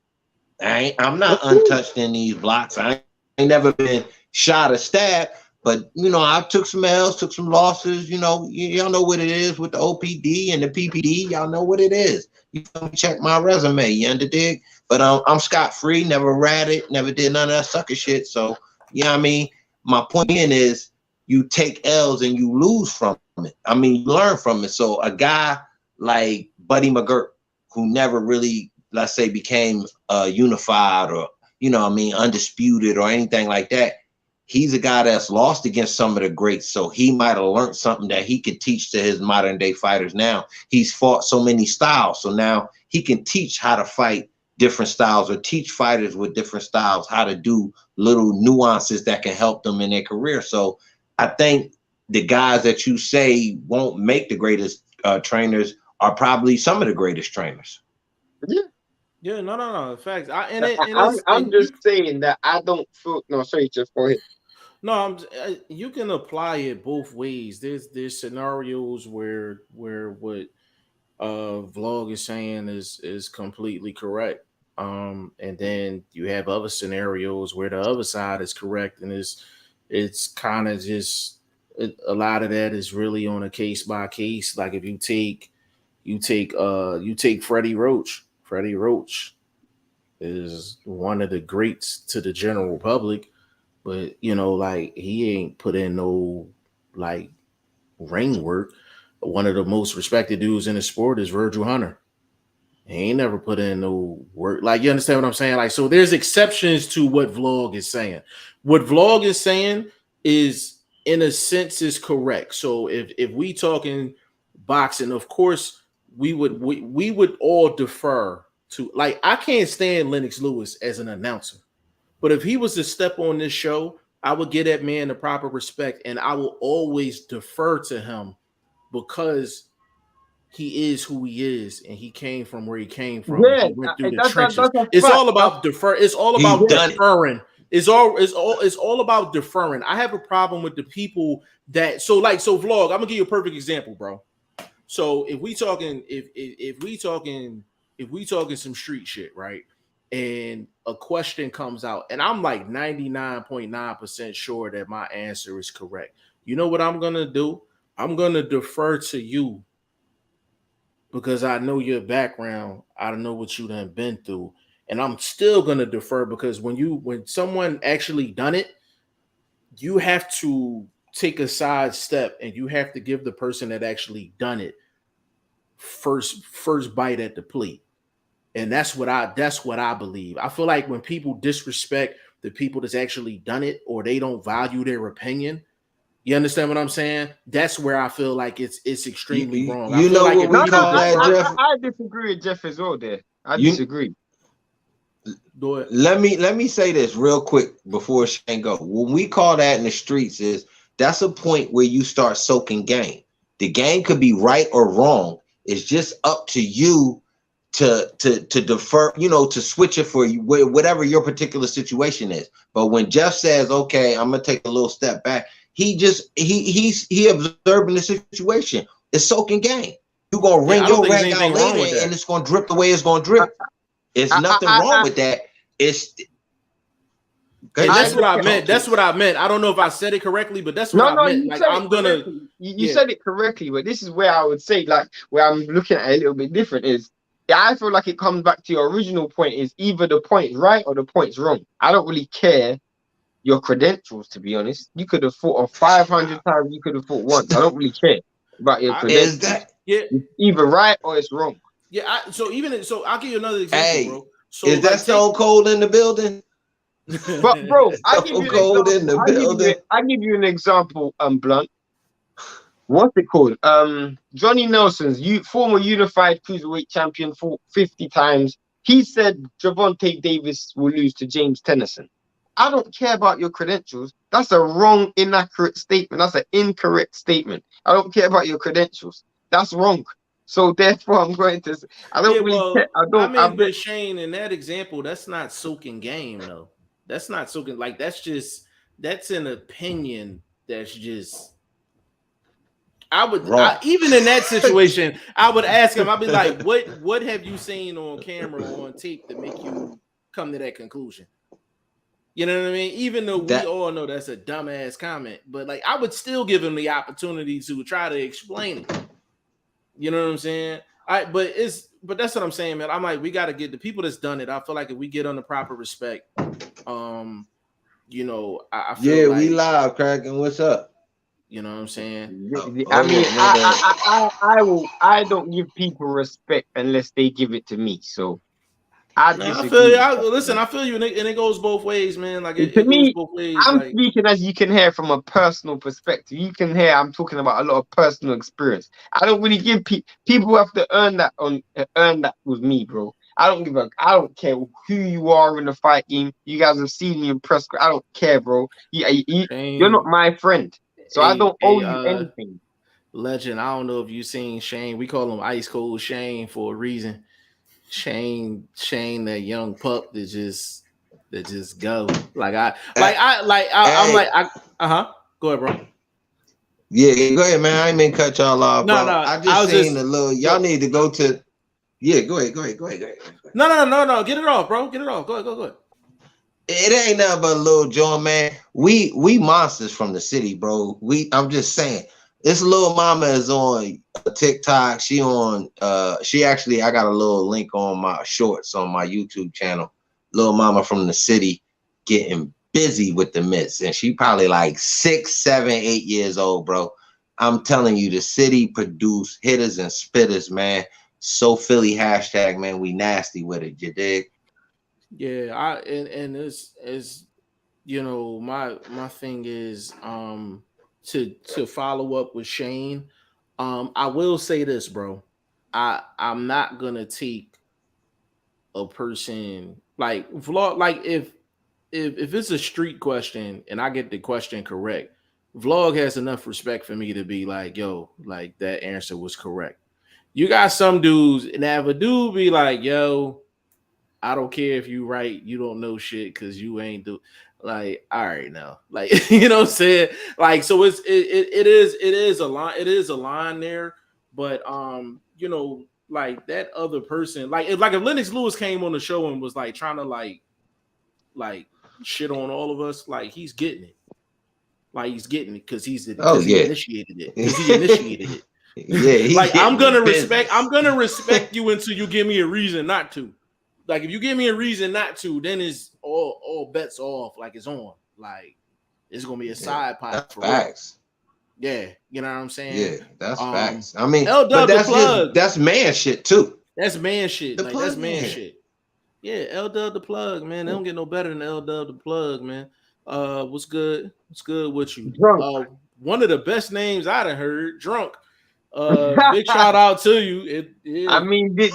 I'm not untouched in these blocks. I ain't never been shot or stabbed, but you know, I took some L's, took some losses. You know, y'all know what it is with the OPD and the PPD. Y'all know what it is. You check my resume, you underdig? But I'm scot-free, never ratted, never did none of that sucker shit. So, you know what I mean? My point is, you take L's and you lose from it. I mean, you learn from it. So a guy like Buddy McGirt, who never really, let's say, became unified or, you know what I mean, undisputed or anything like that, he's a guy that's lost against some of the greats. So he might have learned something that he could teach to his modern day fighters now. He's fought so many styles. So now he can teach how to fight different styles or teach fighters with different styles how to do little nuances that can help them in their career. So I think the guys that you say won't make the greatest trainers are probably some of the greatest trainers. Yeah, no. In fact, I'm just saying that I don't feel. No, sorry, just go ahead. No, you can apply it both ways. There's scenarios where what Vlog is saying is completely correct. And then you have other scenarios where the other side is correct, and it's kind of just a lot of that is really on a case by case. Like if you take Freddie Roach. Freddie Roach is one of the greats to the general public, but you know, like he ain't put in no like ring work. One of the most respected dudes in the sport is Virgil Hunter. He ain't never put in no work. Like, you understand what I'm saying? Like, so there's exceptions to what Vlog is saying. What Vlog is saying is, in a sense, is correct. So if we talking boxing, of course, we would all defer to, like, I can't stand Lennox Lewis as an announcer, but if he was to step on this show, I would give that man the proper respect, and I will always defer to him because he is who he is, and he came from where he came from. Yeah, he went through the trenches. It's all about defer. It's all about deferring. It's all about deferring. I have a problem with the people that Vlog. I'm gonna give you a perfect example, bro. So if we talking some street shit, right? And a question comes out, and I'm like 99.9% sure that my answer is correct. You know what I'm gonna do? I'm gonna defer to you because I know your background. I know what you done been through, and I'm still gonna defer because when someone actually done it, you have to take a side step and you have to give the person that actually done it first bite at the plate. And that's what I believe. I feel like when people disrespect the people that's actually done it, or they don't value their opinion, you understand what I'm saying? That's where I feel like it's extremely wrong. You know what we call that, Jeff? I disagree with Jeff as well there. I disagree. Go ahead. Let me say this real quick before Shane go. What we call that in the streets is that's a point where you start soaking game. The game could be right or wrong. It's just up to you to defer, you know, to switch it for you, whatever your particular situation is. But when Jeff says, okay, I'm gonna take a little step back, he's observing the situation. It's soaking game. You're gonna ring your rag out later and it's gonna drip the way it's gonna drip. It's nothing wrong with that. that's what I meant. That's what I meant. I don't know if I said it correctly, but that's what I meant. Like I'm gonna. You said it correctly, but this is where I would say, like, where I'm looking at it a little bit different is. I feel like it comes back to your original point is either the point's right or the point's wrong. I don't really care your credentials, to be honest. You could have fought 500 times, you could have fought once. I don't really care about your credentials. It's either right or it's wrong. Yeah, so I'll give you another example, bro. So is that Stone Cold in the building? But bro, I give you an example, Blunt. What's it called? Johnny Nelson's former unified cruiserweight champion fought 50 times. He said Gervonta Davis will lose to James Tennyson. I don't care about your credentials. That's a wrong, inaccurate statement. That's an incorrect statement. I don't care about your credentials. That's wrong. So therefore, I'm going to. I don't really care. But Shane, in that example, that's not soaking game, though. That's not soaking. Like that's an opinion. That's just. Even in that situation, I would ask him. I'd be like, "What have you seen on camera or on tape to make you come to that conclusion?" You know what I mean? Even though we all know that's a dumbass comment, but like I would still give him the opportunity to try to explain it. You know what I'm saying? But that's what I'm saying, man. I'm like, we got to get the people that's done it. I feel like if we get on the proper respect, you know, I feel like, we live, cracking. What's up? You know what I'm saying? I mean, I don't give people respect unless they give it to me. So I feel you. Listen, I feel you, and it goes both ways, man. Like it goes both ways. I'm speaking, as you can hear, from a personal perspective. You can hear I'm talking about a lot of personal experience. I don't really give people have to earn that with me, bro. I don't care who you are in the fight game. You guys have seen me in press. I don't care, bro. You're not my friend, so I don't owe you anything. Legend. I don't know if you seen Shane. We call him Ice Cold Shane for a reason. Shane, that young pup that just go I'm like, go ahead, bro. Yeah, go ahead, man. I ain't mean cut y'all off. No, I just seen a little. Y'all need to go to. Yeah, go ahead. No. Get it off, bro. Get it off. Go ahead. It ain't nothing but a little joint, man. We monsters from the city, bro. I'm just saying. This little mama is on TikTok. She actually, I got a little link on my shorts on my YouTube channel. Little mama from the city getting busy with the mitts. And she probably like 6, 7, 8 years old, bro. I'm telling you, the city produce hitters and spitters, man. So Philly hashtag, man. We nasty with it. You dig? Yeah, and it's you know, my thing is to follow up with Shane, I will say this, bro. I'm not gonna take a person like Vlog. Like if it's a street question and I get the question correct, Vlog has enough respect for me to be like, yo, like that answer was correct. You got some dudes, and if a dude be like, yo, I don't care if you right, you don't know shit because you ain't do. Like, all right now, like, you know what I'm saying? Like, so it is a line there, but you know, like that other person, like if Lennox Lewis came on the show and was like trying to like shit on all of us, like he's getting it. Like he's getting it because he initiated it. Because he initiated it. Yeah, like I'm gonna respect you until you give me a reason not to. Like if you give me a reason not to, then it's all bets off. Like it's on. Like it's gonna be a side pot. That's facts. Yeah, you know what I'm saying. Yeah, that's facts. I mean, but that's man shit too. That's man shit. Like that's man shit. Yeah, L-Dub the plug, man. They don't get no better than L-Dub the plug, man. What's good? What's good with you? One of the best names I'd have heard, Drunk. Big shout out to you. I mean, this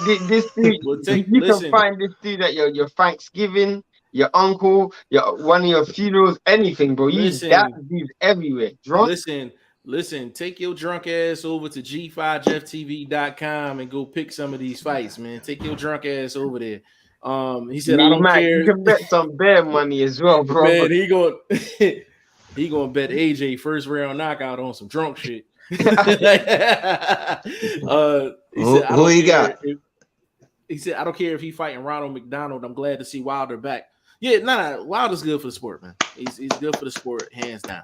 dude, can find this dude at your Thanksgiving, your uncle, one of your funerals, anything, bro. He's everywhere. Drunk. Listen, take your drunk ass over to G5JeffTV.com and go pick some of these fights, man. Take your drunk ass over there. He said, I don't care. You can bet some bear money as well, bro. Man, he gonna bet AJ first round knockout on some drunk shit. He said, who you got? He said, I don't care if he fighting Ronald McDonald. I'm glad to see Wilder back. Yeah, Wilder's good for the sport, man. He's good for the sport, hands down.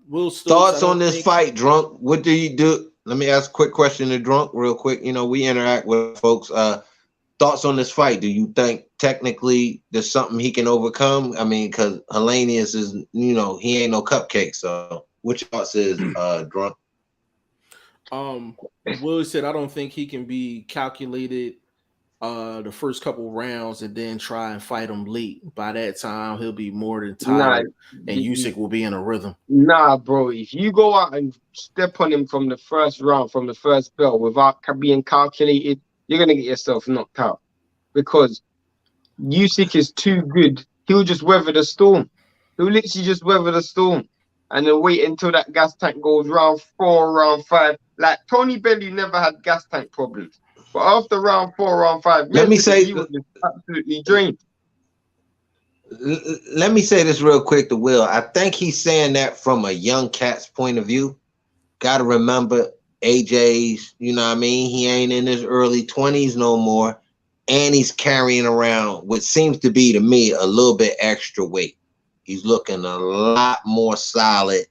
Will Stokes, thoughts on this fight, Drunk? What do you do? Let me ask a quick question to Drunk real quick. You know, we interact with folks. Thoughts on this fight? Do you think technically there's something he can overcome? I mean, because Helenius is, you know, he ain't no cupcake. So what your thoughts is, Drunk? Will said, I don't think he can be calculated the first couple rounds and then try and fight him late. By that time, he'll be more than tired, and Usyk will be in a rhythm. Nah, bro. If you go out and step on him from the first round, from the first bell, without being calculated, you're gonna get yourself knocked out because Usyk is too good. He'll just weather the storm. He'll literally just weather the storm and then wait until that gas tank goes round 4, round 5. Like Tony Bellew never had gas tank problems. But after round 4, round 5, let me say he was just absolutely drained. Let me say this real quick to Will. I think he's saying that from a young cat's point of view. Got to remember AJ's, you know what I mean? He ain't in his early 20s no more. And he's carrying around what seems to be to me a little bit extra weight. He's looking a lot more solid.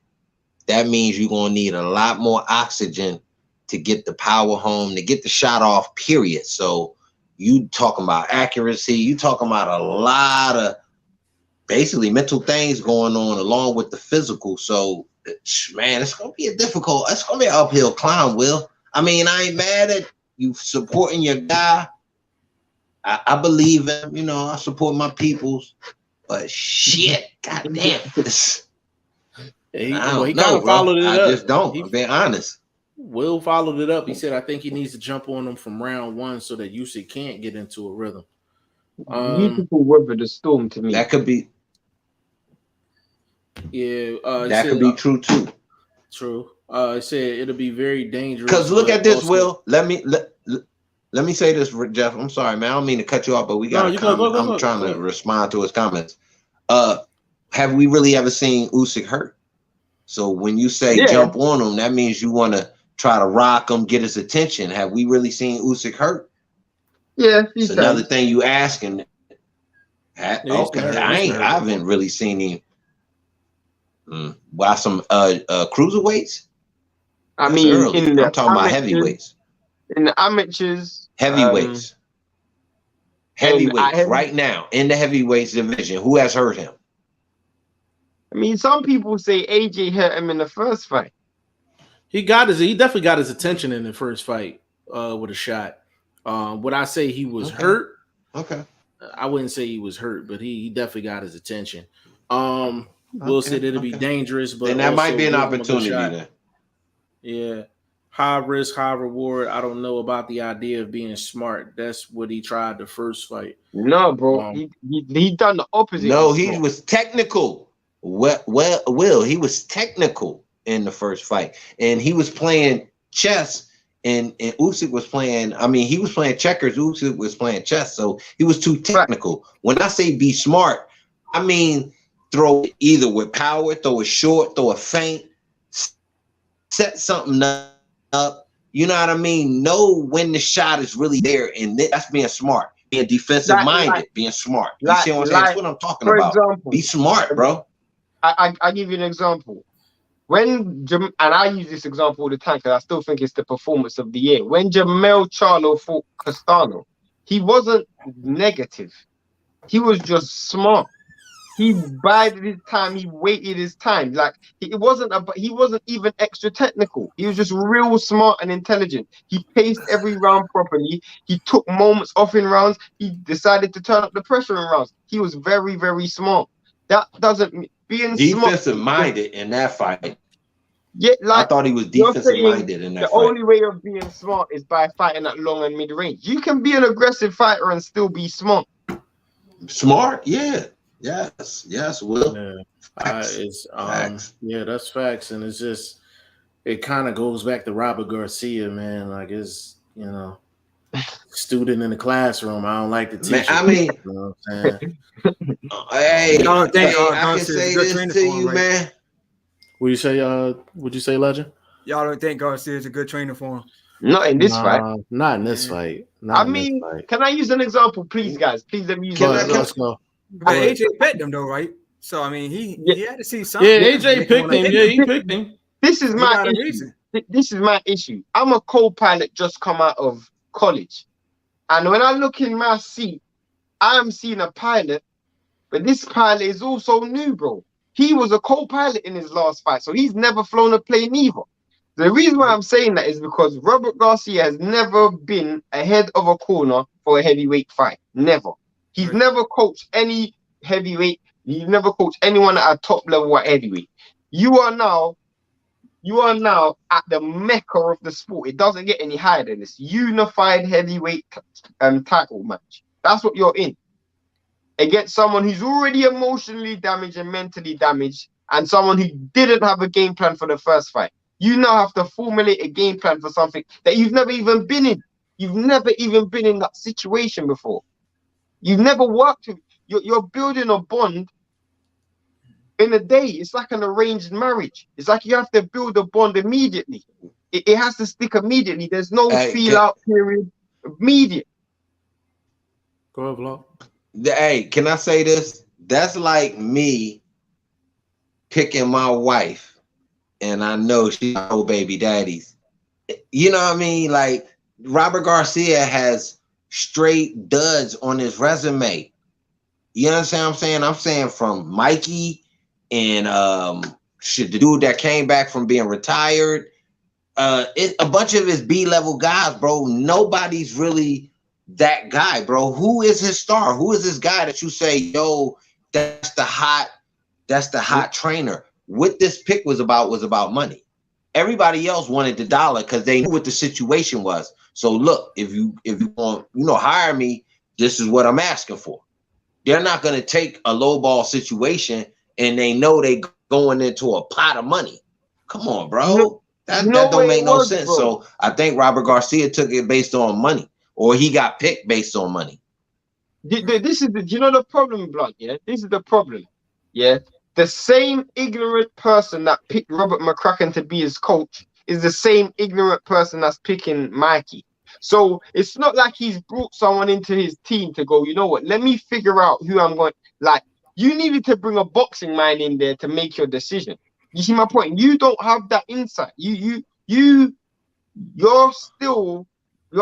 That means you're going to need a lot more oxygen to get the power home, to get the shot off, period. So you talking about accuracy, you talking about a lot of basically mental things going on along with the physical. So, man, it's going to be it's going to be an uphill climb, Will. I mean, I ain't mad at you supporting your guy. I believe him, you know, I support my peoples, but shit, goddamn. He kind of followed it up. I just don't, I'm being honest. Will followed it up. He said, I think he needs to jump on him from round 1 so that Usyk can't get into a rhythm. Beautiful weather the storm to me. That could be. Yeah. That could be true too. True. He said it'll be very dangerous. Because look at this, Will. Let me say this, Jeff. I'm sorry, man. I don't mean to cut you off, but we got I'm trying to respond to his comments. Have we really ever seen Usyk hurt? So when you say jump on him, that means you want to try to rock him, get his attention. Have we really seen Usyk hurt? Yeah, it's another thing you asking. Okay, I haven't really seen him. Why some cruiserweights? I mean, I'm talking about heavyweights. In the amateurs, heavyweights right now in the heavyweights division, who has hurt him? I mean, some people say AJ hurt him in the first fight. He definitely got his attention in the first fight with a shot. Would I say he was hurt? Okay. I wouldn't say he was hurt, but he definitely got his attention. Will said it'll be dangerous, but then that might be an opportunity then. Yeah. High risk, high reward. I don't know about the idea of being smart. That's what he tried the first fight. No, bro. He done the opposite. No, he was technical. Will, he was technical in the first fight. And he was playing chess, and Usyk was playing, he was playing checkers. Usyk was playing chess, so he was too technical. When I say be smart, I mean throw it either with power, throw it short, throw a feint, set something up. You know what I mean? Know when the shot is really there, and that's being smart. Being defensive minded, being smart. You see what I'm saying? That's what I'm talking about. Example, be smart, bro. I give you an example. And I use this example all the time because I still think it's the performance of the year. When Jamel Charlo fought Castano, he wasn't negative. He was just smart. He bided his time. He waited his time. Like he wasn't even extra technical. He was just real smart and intelligent. He paced every round properly. He took moments off in rounds. He decided to turn up the pressure in rounds. He was very, very smart. That doesn't mean being defensive minded in that fight. Yeah, like I thought he was defensive minded in that fight. The only way of being smart is by fighting at long and mid range. You can be an aggressive fighter and still be smart. Smart, yeah. Yes, Will. Yeah. Facts. Yeah, that's facts. And it's just it kind of goes back to Robert Garcia, man. Like it's, student in the classroom. I don't like the teacher. Man, you know what I'm saying? Hey, I can say this to you, man. Right? Would you say, Legend? Y'all don't think Garcia is a good trainer for him? Not in this fight. Not in this fight. Can I use an example, please, guys? Please let me use an example. Let's go. But AJ picked him though, right? So I mean, he had to see something. Yeah, AJ picked him. Yeah, he picked him. This is my issue. This is my issue. I'm a co-pilot just come out of college, and when I look in my seat, I'm seeing a pilot, but this pilot is also new, bro. He was a co-pilot in his last fight, so he's never flown a plane either. The reason why I'm saying that is because Robert Garcia has never been ahead of a corner for a heavyweight fight. Never. He's never coached any heavyweight. He's never coached anyone at a top level at heavyweight. You are now at the mecca of the sport. It doesn't get any higher than this. Unified heavyweight title match. That's what you're in. Against someone who's already emotionally damaged and mentally damaged, and someone who didn't have a game plan for the first fight. You now have to formulate a game plan for something that you've never even been in. You've never even been in that situation before. You've never worked with. You're building a bond in a day. It's like an arranged marriage. It's like you have to build a bond immediately. It has to stick immediately. There's no feel-out period. Immediate. Go ahead, Vlog. Hey, can I say this? That's like me picking my wife, and I know she's no baby daddies. You know what I mean? Like, Robert Garcia has straight duds on his resume. You understand what I'm saying? I'm saying from Mikey and the dude that came back from being retired. It's a bunch of his B-level guys, bro. Nobody's really that guy, bro. Who is his star? Who is this guy that you say, yo, that's the hot trainer? What this pick was about money. Everybody else wanted the dollar because they knew what the situation was. So look, if you want, hire me, this is what I'm asking for. They're not going to take a lowball situation and they know they going into a pot of money. Come on, bro. That don't make no sense. Bro. So I think Robert Garcia took it based on money, or he got picked based on money. This is the problem, Blood. Yeah, this is the problem. Yeah, the same ignorant person that picked Robert McCracken to be his coach is the same ignorant person that's picking Mikey. So it's not like he's brought someone into his team to go, you know what, let me figure out who I'm going. Like, you needed to bring a boxing mind in there to make your decision. You see my point? You don't have that insight. You're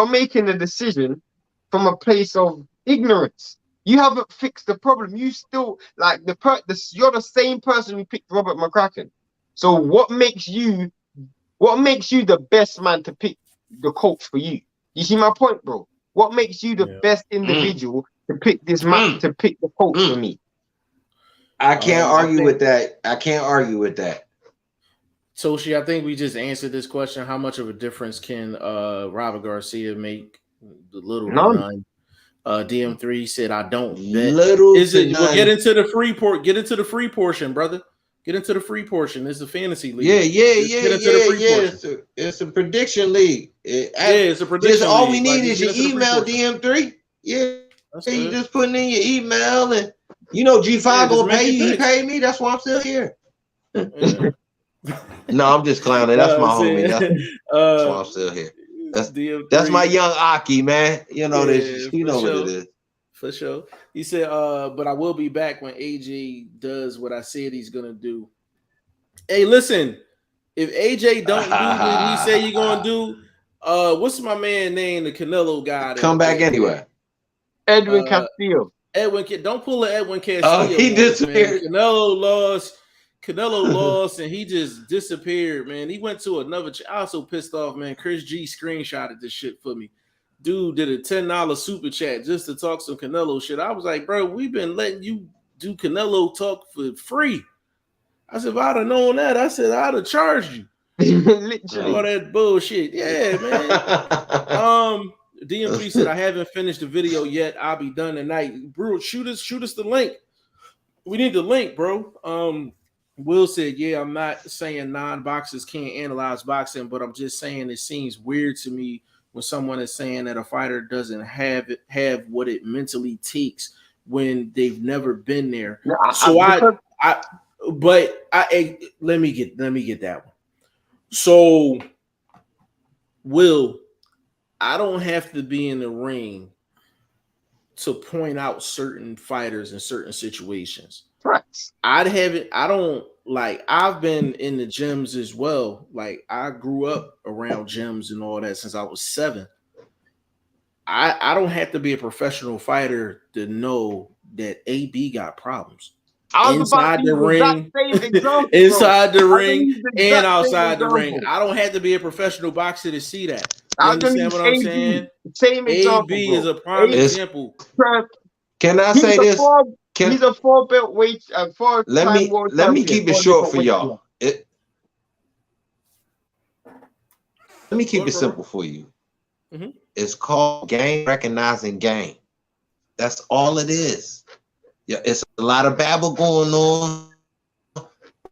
making a decision from a place of ignorance. You haven't fixed the problem. You still like you're the same person who picked Robert McCracken. So what makes you the best man to pick the coach for you? You see my point, bro? What makes you the best individual to pick this man to pick the coach for me? I can't argue with that. I can't argue with that. Toshi, I think we just answered this question. How much of a difference can Robert Garcia make? None. DM3 said, "I don't bet." We'll get into the free Get into the free portion, brother. Get into the free portion. It's a fantasy league. It's a prediction league. It's a prediction. Just all we need is your email, DM3. Yeah, you just putting in your email, and G5 gonna pay you. He paid me. That's why I'm still here. No, I'm just clowning. That's my homie. That's why I'm still here. That's my young Aki, man. You know this. You know what it is. For sure. He said, but I will be back when AJ does what I said he's gonna do. Hey, listen, if AJ don't do what he say you're gonna do, what's my man name? The Canelo guy. Come back anyway. Edwin Castillo. Don't pull an Edwin Castillo. Oh, he disappeared. Canelo lost and he just disappeared, man. He went to another. I was so pissed off, man. Chris G screenshotted this shit for me. Dude did a $10 super chat just to talk some Canelo shit. I was like, bro, we've been letting you do Canelo talk for free. I said, if I'd have known that, I'd have charged you. Literally. All that bullshit. Yeah, man. DM3 said, I haven't finished the video yet. I'll be done tonight. Bro, shoot us the link. We need the link, bro. Will said, yeah, I'm not saying non-boxers can't analyze boxing, but I'm just saying it seems weird to me when someone is saying that a fighter doesn't have what it mentally takes when they've never been there. Let me get that one. So, Will, I don't have to be in the ring to point out certain fighters in certain situations. Correct. I've been in the gyms as well. Like I grew up around gyms and all that since I was 7. I don't have to be a professional fighter to know that AB got problems inside the ring, inside the ring, and outside the ring. I don't have to be a professional boxer to see that. You understand what I'm saying? Same example. AB is a prime example. Can I say this? He's a 4-belt weight. Let me keep it short for y'all. Let me keep it simple for you. Mm-hmm. It's called game recognizing game. That's all it is. Yeah, it's a lot of babble going on.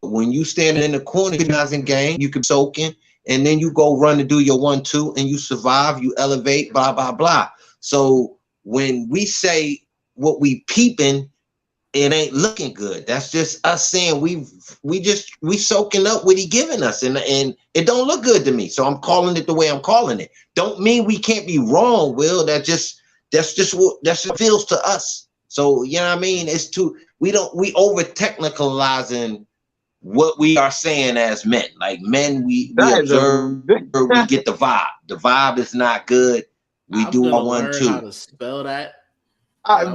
When you stand in the corner recognizing game, you can soaking, and then you go run and do your 1-2, and you survive, you elevate, blah blah blah. So when we say what we peeping, it ain't looking good. That's just us saying we soaking up what he giving us, and it don't look good to me. So I'm calling it the way I'm calling it. Don't mean we can't be wrong, Will. That's just what feels to us. So you know what I mean? It's we over technicalizing what we are saying as men. Like men, we observe, we get the vibe. The vibe is not good. We do a 1-2. How to spell that?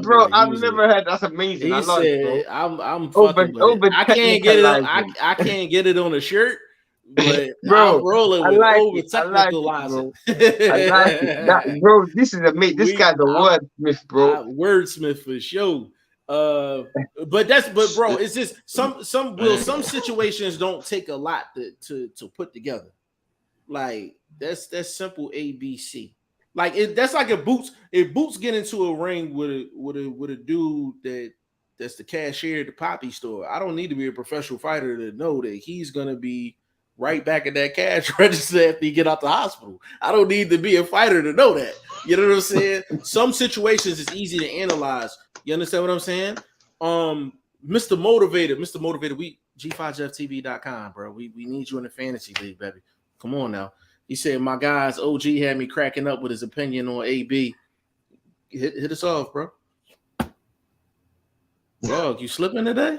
Bro, I've never heard. That's amazing. He I love said, it, I'm fucking with it. I can't get it. I can't get it on a shirt, but bro, I'm rolling with over technicalizing. I like it. Bro, this is amazing. This guy's a wordsmith, bro. Wordsmith for sure. But bro, it's just some situations don't take a lot to put together. Like that's simple ABC. Like that's like if Boots get into a ring with a dude that's the cashier at the Poppy store. I don't need to be a professional fighter to know that he's gonna be right back at that cash register after he get out the hospital. I don't need to be a fighter to know that. You know what I'm saying? Some situations it's easy to analyze. You understand what I'm saying? Mr. Motivator, we G5JeffTV.com, bro. We need you in the fantasy league, baby. Come on now. He said my guys OG had me cracking up with his opinion on AB. Hit us off, bro. Dog, you slipping today?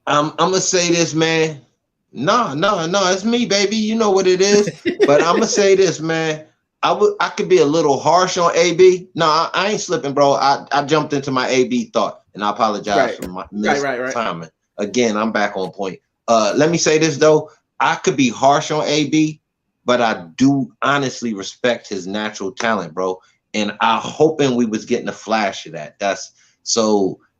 I'm gonna say this, man. No, it's me, baby. You know what it is. But I'm gonna say this, man. I could be a little harsh on AB. No, I ain't slipping, bro. I jumped into my AB thought, and I apologize for my timing. Again, I'm back on point. Let me say this though. I could be harsh on AB, but I do honestly respect his natural talent, bro. And I hoping we was getting a flash of that.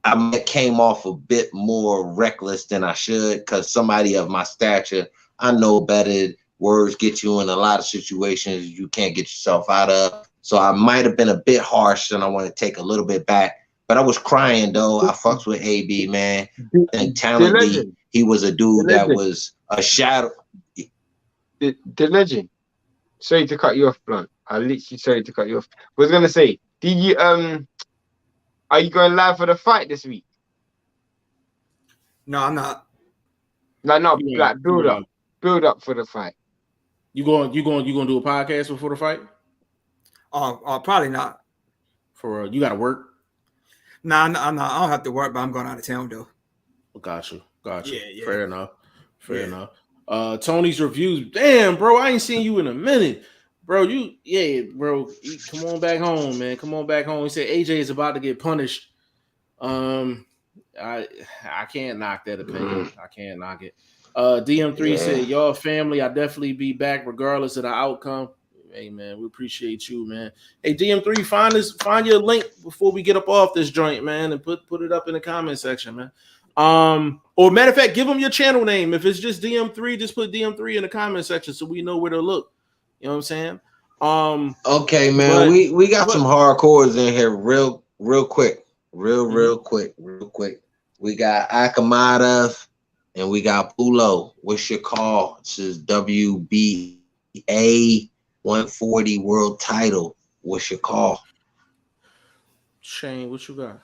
I came off a bit more reckless than I should, because somebody of my stature, I know better. Words get you in a lot of situations you can't get yourself out of. So I might have been a bit harsh, and I want to take a little bit back. But I was crying, though. I fucks with AB, man. And talently, he was a dude that was a shadow. The legend. Sorry to cut you off, Blunt. I literally sorry to cut you off. I was gonna say, did you are you going live for the fight this week? No, I'm not. No, like build up for the fight. You going do a podcast before the fight? Probably not. For you got to work? Nah, I'm not. I don't have to work, but I'm going out of town though. Got you. Yeah. Fair enough. Tony's reviews. Damn, bro, I ain't seen you in a minute. Bro, come on back home, man. Come on back home. He said AJ is about to get punished. I can't knock that opinion. I can't knock it. DM3 said, y'all family, I'll definitely be back regardless of the outcome. Hey man, we appreciate you, man. Hey DM3, find your link before we get up off this joint, man, and put it up in the comment section, man. Or matter of fact, give them your channel name. If it's just DM3, just put DM3 in the comment section so we know where to look. You know what I'm saying? Okay, man. We got some hardcores in here real quick. Real quick. We got Akhmadov and we got Pulo. What's your call? This is WBA 140 world title. What's your call? Shane, what you got?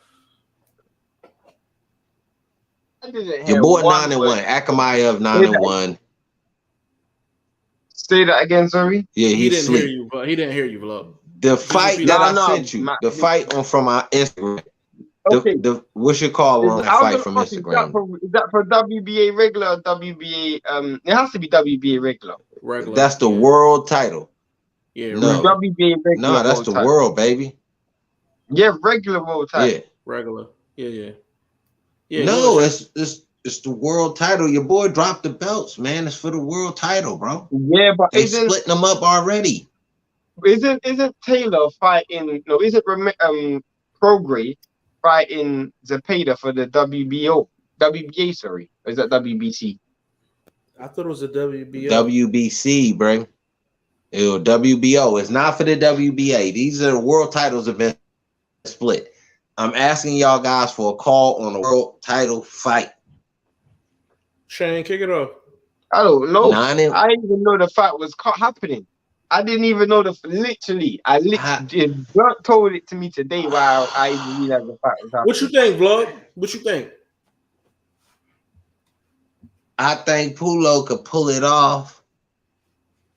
Your boy 9-1. Akhmadov 9-1. Say that again, sorry. Yeah, he didn't hear you, but he didn't hear you, Vlog. The fight that I sent you, the fight from our Instagram. Okay. What's your call on that fight from Instagram? Is that for WBA regular or WBA? It has to be WBA regular. That's the world title. Yeah, no. WBA regular. No, that's the world, baby. Yeah, regular world title. Yeah, regular. Yeah. No, it's the world title. Your boy dropped the belts, man. It's for the world title, bro. Yeah, but they splitting them up already. Isn't Taylor fighting? No, isn't Prograis fighting Zepeda for the WBA, sorry. Or is that WBC? I thought it was a WBO. WBC, bro. WBO. It's not for the WBA. These are the world titles have been split. I'm asking y'all guys for a call on a world title fight. Shane, kick it off. I don't know. I didn't even know the fight was happening. I didn't even know literally Blunt told it to me today while I even realized the fight was happening. What you think, Vlog? What you think? I think Pulo could pull it off,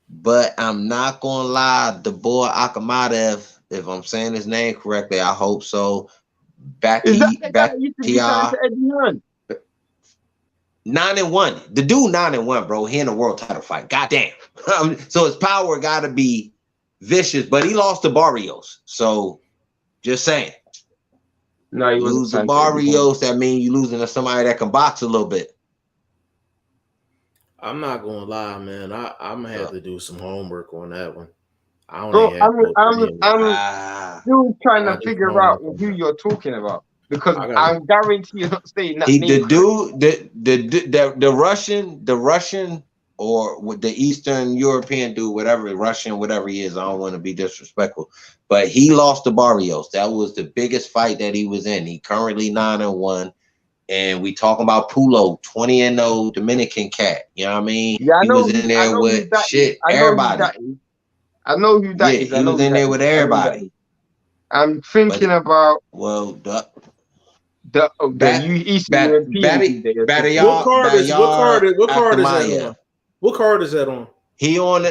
but I'm not gonna lie. The boy Akhmadov, if I'm saying his name correctly, I hope so. Is that the guy used to be trying to Eddie Hearn? 9-1. The dude 9-1, bro. He in a world title fight. Goddamn. So his power got to be vicious, but he lost to Barrios. So just saying. No, you lose to Barrios. That means you losing to somebody that can box a little bit. I'm not gonna lie, man. I'm gonna have to do some homework on that one. I'm still trying to figure out who you're talking about because I'm guarantee you're not saying that. The Russian or with the Eastern European dude, whatever Russian, whatever he is. I don't want to be disrespectful, but he lost to Barrios. That was the biggest fight that he was in. He currently 9-1. And we talking about Pulo, 20-0 Dominican cat. You know what I mean? Yeah, he was in there with everybody. I know who that is. He was in there with everybody. I'm thinking about What card is that on? He on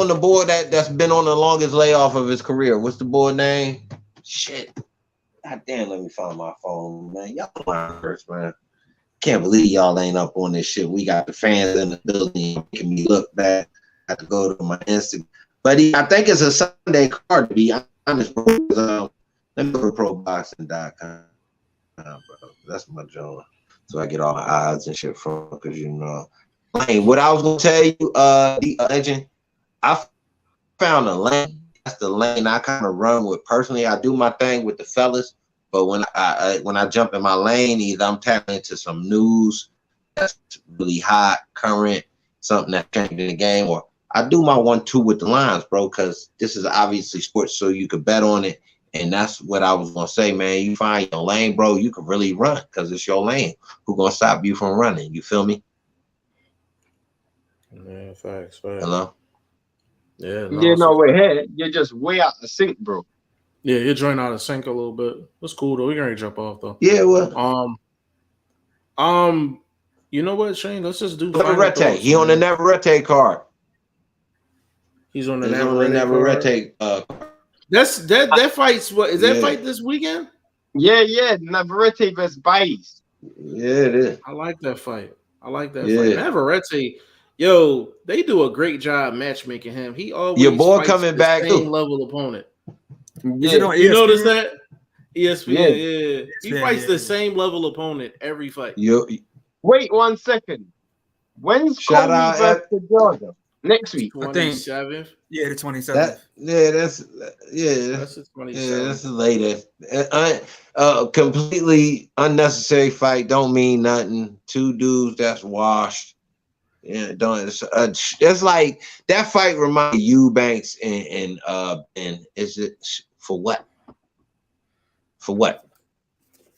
the board that's been on the longest layoff of his career. What's the board name? Shit. God damn, let me find my phone, man. Y'all first, man. Can't believe y'all ain't up on this shit. We got the fans in the building making me look bad. I have to go to my Instagram. But I think it's a Sunday card, to be honest, bro. Let me go to proboxing.com, bro. That's my joint. So I get all my odds and shit from, because you know. Hey, what I was going to tell you, the legend, I found a lane. That's the lane I kind of run with. Personally, I do my thing with the fellas, but when I jump in my lane, either I'm tapping into some news that's really hot, current, something that's changing the game, or I do my 1-2 with the lines, bro, because this is obviously sports, so you could bet on it. And that's what I was gonna say, man. You find your lane, bro, you can really run because it's your lane. Who gonna stop you from running? You feel me? Yeah, facts. Hello. Yeah, wait, hey, you're just way out of sync, bro. Yeah, you're joining out of sync a little bit. That's cool though. We're gonna jump off though. Yeah, well. You know what, Shane? Let's just do Navarrete. He on the Navarrete card. He's on the Navarrete card. That fight's what is that fight this weekend? Yeah. Navarrete versus Bayless. Yeah, it is. I like that fight. Fight. Navarrete. Yo, they do a great job matchmaking him. He always your boy coming back same level opponent. Is it on you notice that? ESPN, yeah. He fights the same level opponent every fight. Wait 1 second. When's Kobe versus Georgia? Next week. 27th. Yeah, the 27th. That's the 27th. Yeah, that's the latest. Completely unnecessary fight. Don't mean nothing. Two dudes that's washed. Yeah, it's like that fight reminds Eubanks and is it for what? For what?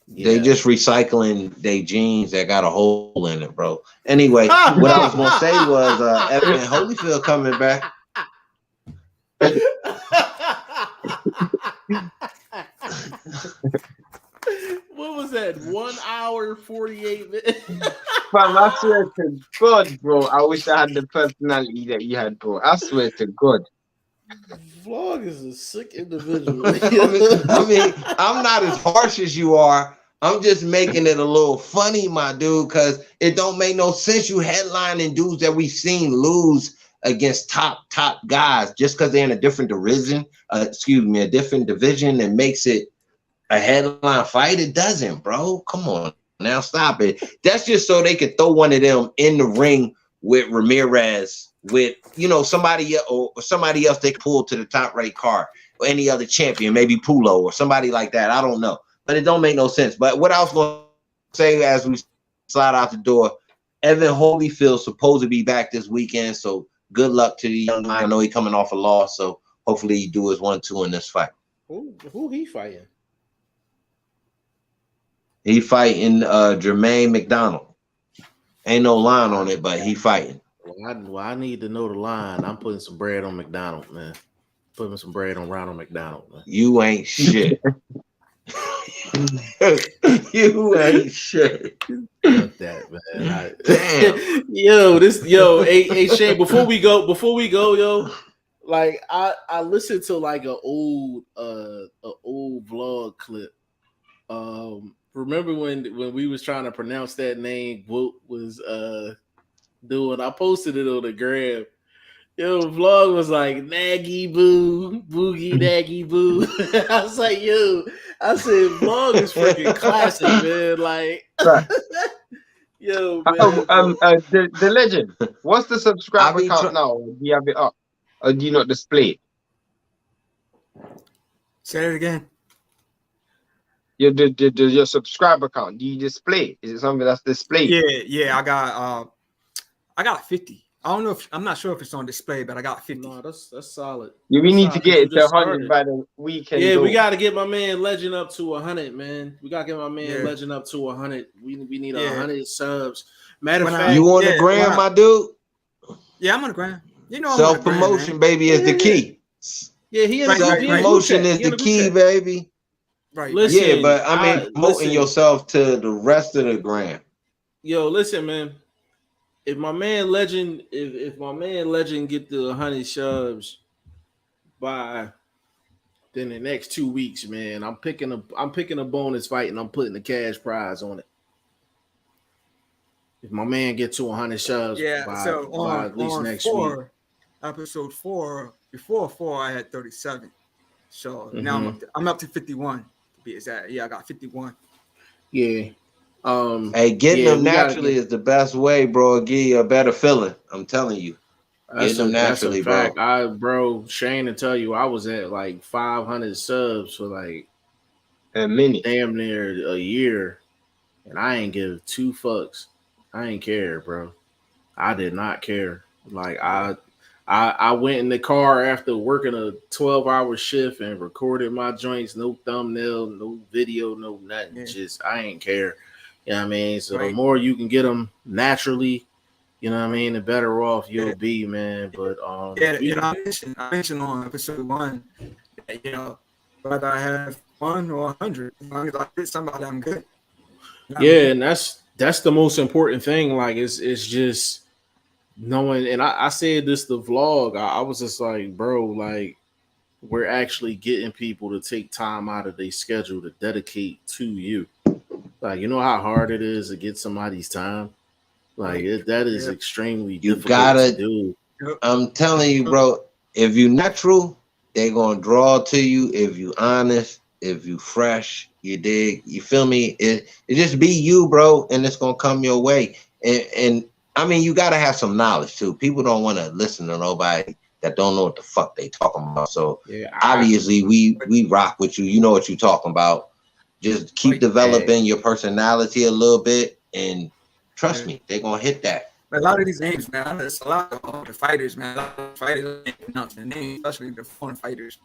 Yeah. They just recycling their jeans that got a hole in it, bro. Anyway, what I was gonna say was Evan Holyfield coming back. What was that? 1 hour 48 minutes. Fam, I swear to God, bro. I wish I had the personality that you had, bro. I swear to God. Vlog is a sick individual. I mean, I'm not as harsh as you are. I'm just making it a little funny, my dude, because it don't make no sense. You headlining dudes that we've seen lose against top guys just because they're in a different division. A different division that makes it a headline fight. It doesn't, bro. Come on, now stop it. That's just so they could throw one of them in the ring with Ramirez, with somebody else they could pull to the top right card, or any other champion, maybe Pulo or somebody like that. I don't know. But it don't make no sense. But what I was going to say as we slide out the door, Evan Holyfield's supposed to be back this weekend. So good luck to the young man. I know he's coming off a loss. So hopefully he do his 1-2 in this fight. Who he fighting? He fighting Jermaine McDonald. Ain't no line on it, but he fighting. Well, I need to know the line. I'm putting some bread on McDonald, man. Putting some bread on Ronald McDonald, man. You ain't shit. You ain't shit. Fuck that, man. Damn. Hey Shane, before we go, yo, like I listened to like an old vlog clip. Remember when we was trying to pronounce that name, Woot was doing? I posted it on the gram. Yo, vlog was like Naggy Boo, Boogie Naggy Boo. I was like, I said vlog is freaking classic, man. Like, yo, man. The legend. What's the subscriber count now? Do you have it up, or do you not display it? Say it again. Your subscriber count. Do you display it? Is it something that's displayed? Yeah. I got 50. I don't know I'm not sure if it's on display, but I got 50. No, that's solid. Yeah, we need to get it to 100 by the weekend. Yeah, we got to get my man Legend up to 100, man. We got to get my man Legend up to 100. We need 100 subs. Matter of fact, you on the gram, my dude? Yeah, I'm on the gram. Self-promotion, baby, is the key. Yeah, he self-promotion is the key, baby. Right. Listen, yeah, but I mean, promoting yourself to the rest of the gram. Yo, listen, man. If my man Legend, if my man Legend get the 100 subs by then the next 2 weeks, man, I'm picking a bonus fight and I'm putting the cash prize on it. If my man get to 100 subs, by at least next week. Episode 4, before 4, I had 37. So now I'm up to 51 to be exact. Yeah, I got 51. Yeah. Hey, getting them naturally is the best way, bro. It'll give you a better feeling. I'm telling you. Getting them naturally, bro. Shane to tell you, I was at like 500 subs for like a minute, damn near a year, and I ain't give 2 fucks. I ain't care, bro. I did not care. Like I went in the car after working a 12-hour shift and recorded my joints. No thumbnail, no video, no nothing. Yeah. Just I ain't care. You know what I mean? So the more you can get them naturally, you know what I mean, the better off you'll be, man. But I mentioned on episode 1 that, whether I have 1 or 100, as long as I hit somebody, I'm good. And that's the most important thing. Like it's just knowing, and I said this the vlog. I was just like, bro, like we're actually getting people to take time out of their schedule to dedicate to you. Like, you know how hard it is to get somebody's time? Like, that is extremely difficult to do. I'm telling you, bro, if you natural, they're going to draw to you. If you honest, if you fresh, you dig, you feel me? It just be you, bro, and it's going to come your way. And I mean, you got to have some knowledge, too. People don't want to listen to nobody that don't know what the fuck they talking about. So, obviously, we rock with you. You know what you talking about. Just keep developing your personality a little bit, and trust me, they're gonna hit that. A lot of these names, man, there's a lot of the fighters, man. A lot of fighters ain't pronouncing their names, especially the foreign fighters.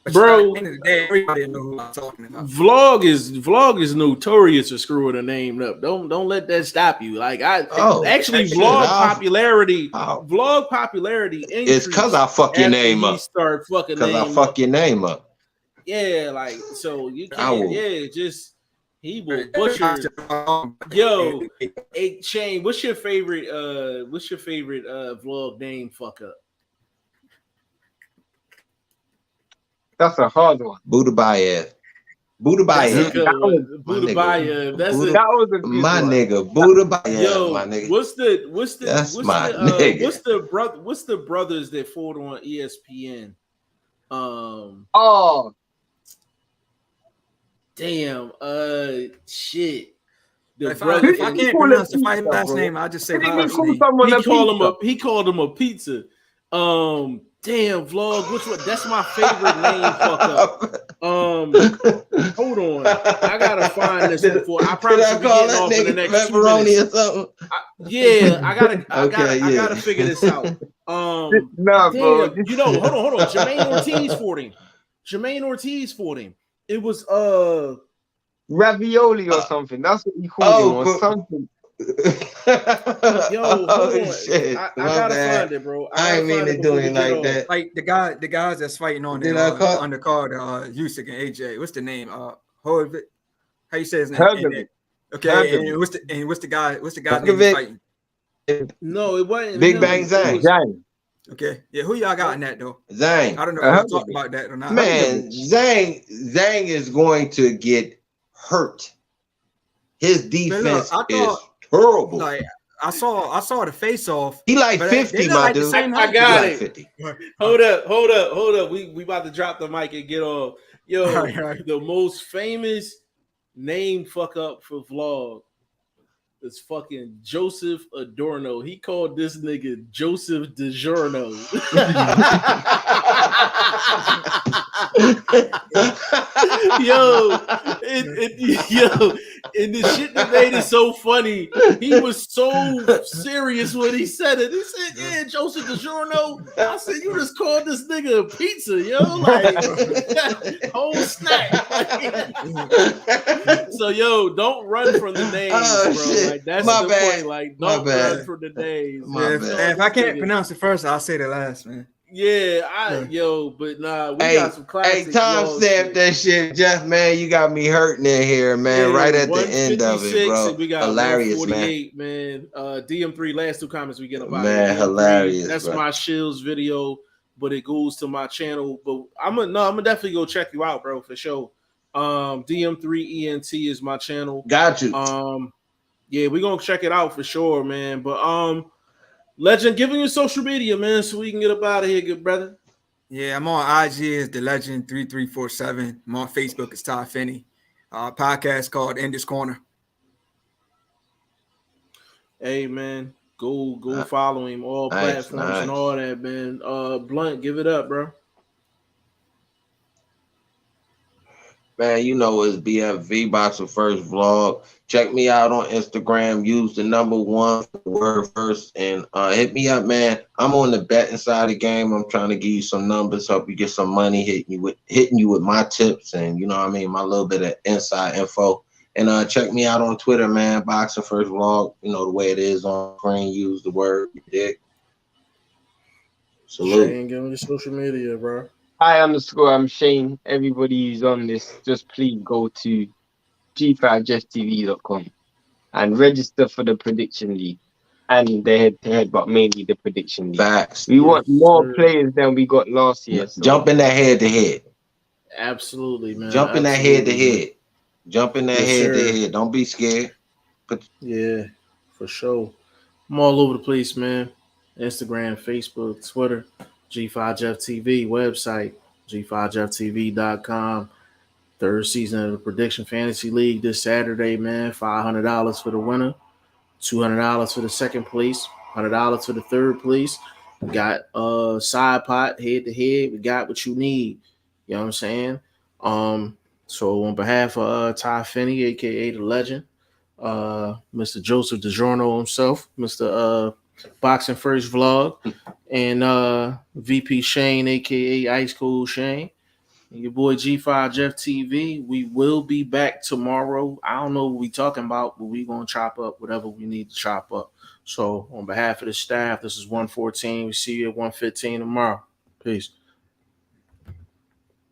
But bro, at the end of the day, everybody know who I'm talking about. Vlog is notorious for screwing a name up. Don't let that stop you. Like vlog popularity. It's because I fuck your name up. Start fucking because I fuck your name up. Yeah, like so you can't. He will butcher. Yo, hey Shane, what's your favorite vlog name? Fuck up. That's a hard one. Budabayev. Budabayev. That was a good nigga. Budabayev, Yo, my nigga. what's the brothers that fought on ESPN? Damn. Shit. If I can't pronounce the fight last name, I'll just say he called him a pizza. Damn, vlog. Which one? That's my favorite name. Fuck up. Hold on. I gotta find this before. I promise you, getting off in the next 2 minutes. Or something. I gotta figure this out. bro. You know, hold on. Jermaine Ortiz fought him. It was ravioli or something. That's what you call him or something. Yo, hold on. Shit. I gotta find it, bro. I ain't mean to do it like that. Like the guys that's fighting on the undercard, Usyk and AJ. What's the name? Horvik. How you say his name? Okay. And what's the guy's name fighting? No, it wasn't. Big Bang Zhang. Okay. Yeah, who y'all got in that though? Zhang. I don't know if we talked about that or not. Man, Zhang is going to get hurt. His defense is terrible. Like I saw the face off. He like 50, my dude. I got it. 50. Hold up. We about to drop the mic and get off. Yo, the most famous name fuck up for vlog is fucking Joseph Adorno. He called this nigga Joseph DiGiorno. Yo, and the shit that made it so funny, he was so serious when he said it. He said, "Yeah, Joseph DiGiorno." I said, "You just called this nigga a pizza, yo!" Like, whole snack. So, yo, don't run from the names, bro. Like, that's the point. Like, don't run from the names. If I can't pronounce it first, I'll say the last, man. Yeah, but nah, we got some classics. Hey, timestamp that shit, Jeff, man. You got me hurting in here, man. Right at the end of it, bro. We got hilarious, man. DM3, last 2 comments we get about. Man, hilarious. That's my Shields video, but it goes to my channel. But I'm gonna definitely go check you out, bro, for sure. DM3ENT is my channel. Got you. Yeah, we're gonna check it out for sure, man. But Legend, give him your social media, man, so we can get up out of here, good brother. Yeah, I'm on IG as the Legend 3347. I'm on Facebook as Ty Finney. Podcast called In This Corner. Hey, man, go follow him, all platforms and all that, man. Blunt, give it up, bro. Man, you know it's BFV Boxing First Vlog. Check me out on Instagram. Use the #1 for the word first, and hit me up, man. I'm on the betting side of the game. I'm trying to give you some numbers, help you get some money, hitting you with my tips, and you know what I mean, my little bit of inside info. And check me out on Twitter, man. Boxing First Vlog. You know the way it is on screen. Use the word, you dig? Salute. Shane, give me the social media, bro. Hi_I'm Shane. Everybody who's on this, just please go to G5JeffTV.com and register for the prediction league and the head-to-head, but mainly the prediction league. Facts. We want more players than we got last year. So. Jump in that head-to-head. Absolutely, man. Jump in that head-to-head. Jump in that head-to-head. Don't be scared. Yeah, for sure. I'm all over the place, man. Instagram, Facebook, Twitter. G5JeffTV website, G5JeffTV.com. 3rd season of the Prediction Fantasy League this Saturday, man. $500 for the winner, $200 for the 2nd place, $100 for the 3rd place. We got side pot, head to head. We got what you need. You know what I'm saying? So on behalf of Ty Finney, aka the Legend, Mr. Joseph DiGiorno himself, Mr. Boxing First Vlog, and VP Shane, aka Ice Cold Shane, and your boy G5JeffTV. We will be back tomorrow. I don't know what we talking about, but we gonna chop up whatever we need to chop up. So on behalf of the staff, this is 114. We see you at 115 tomorrow. Peace.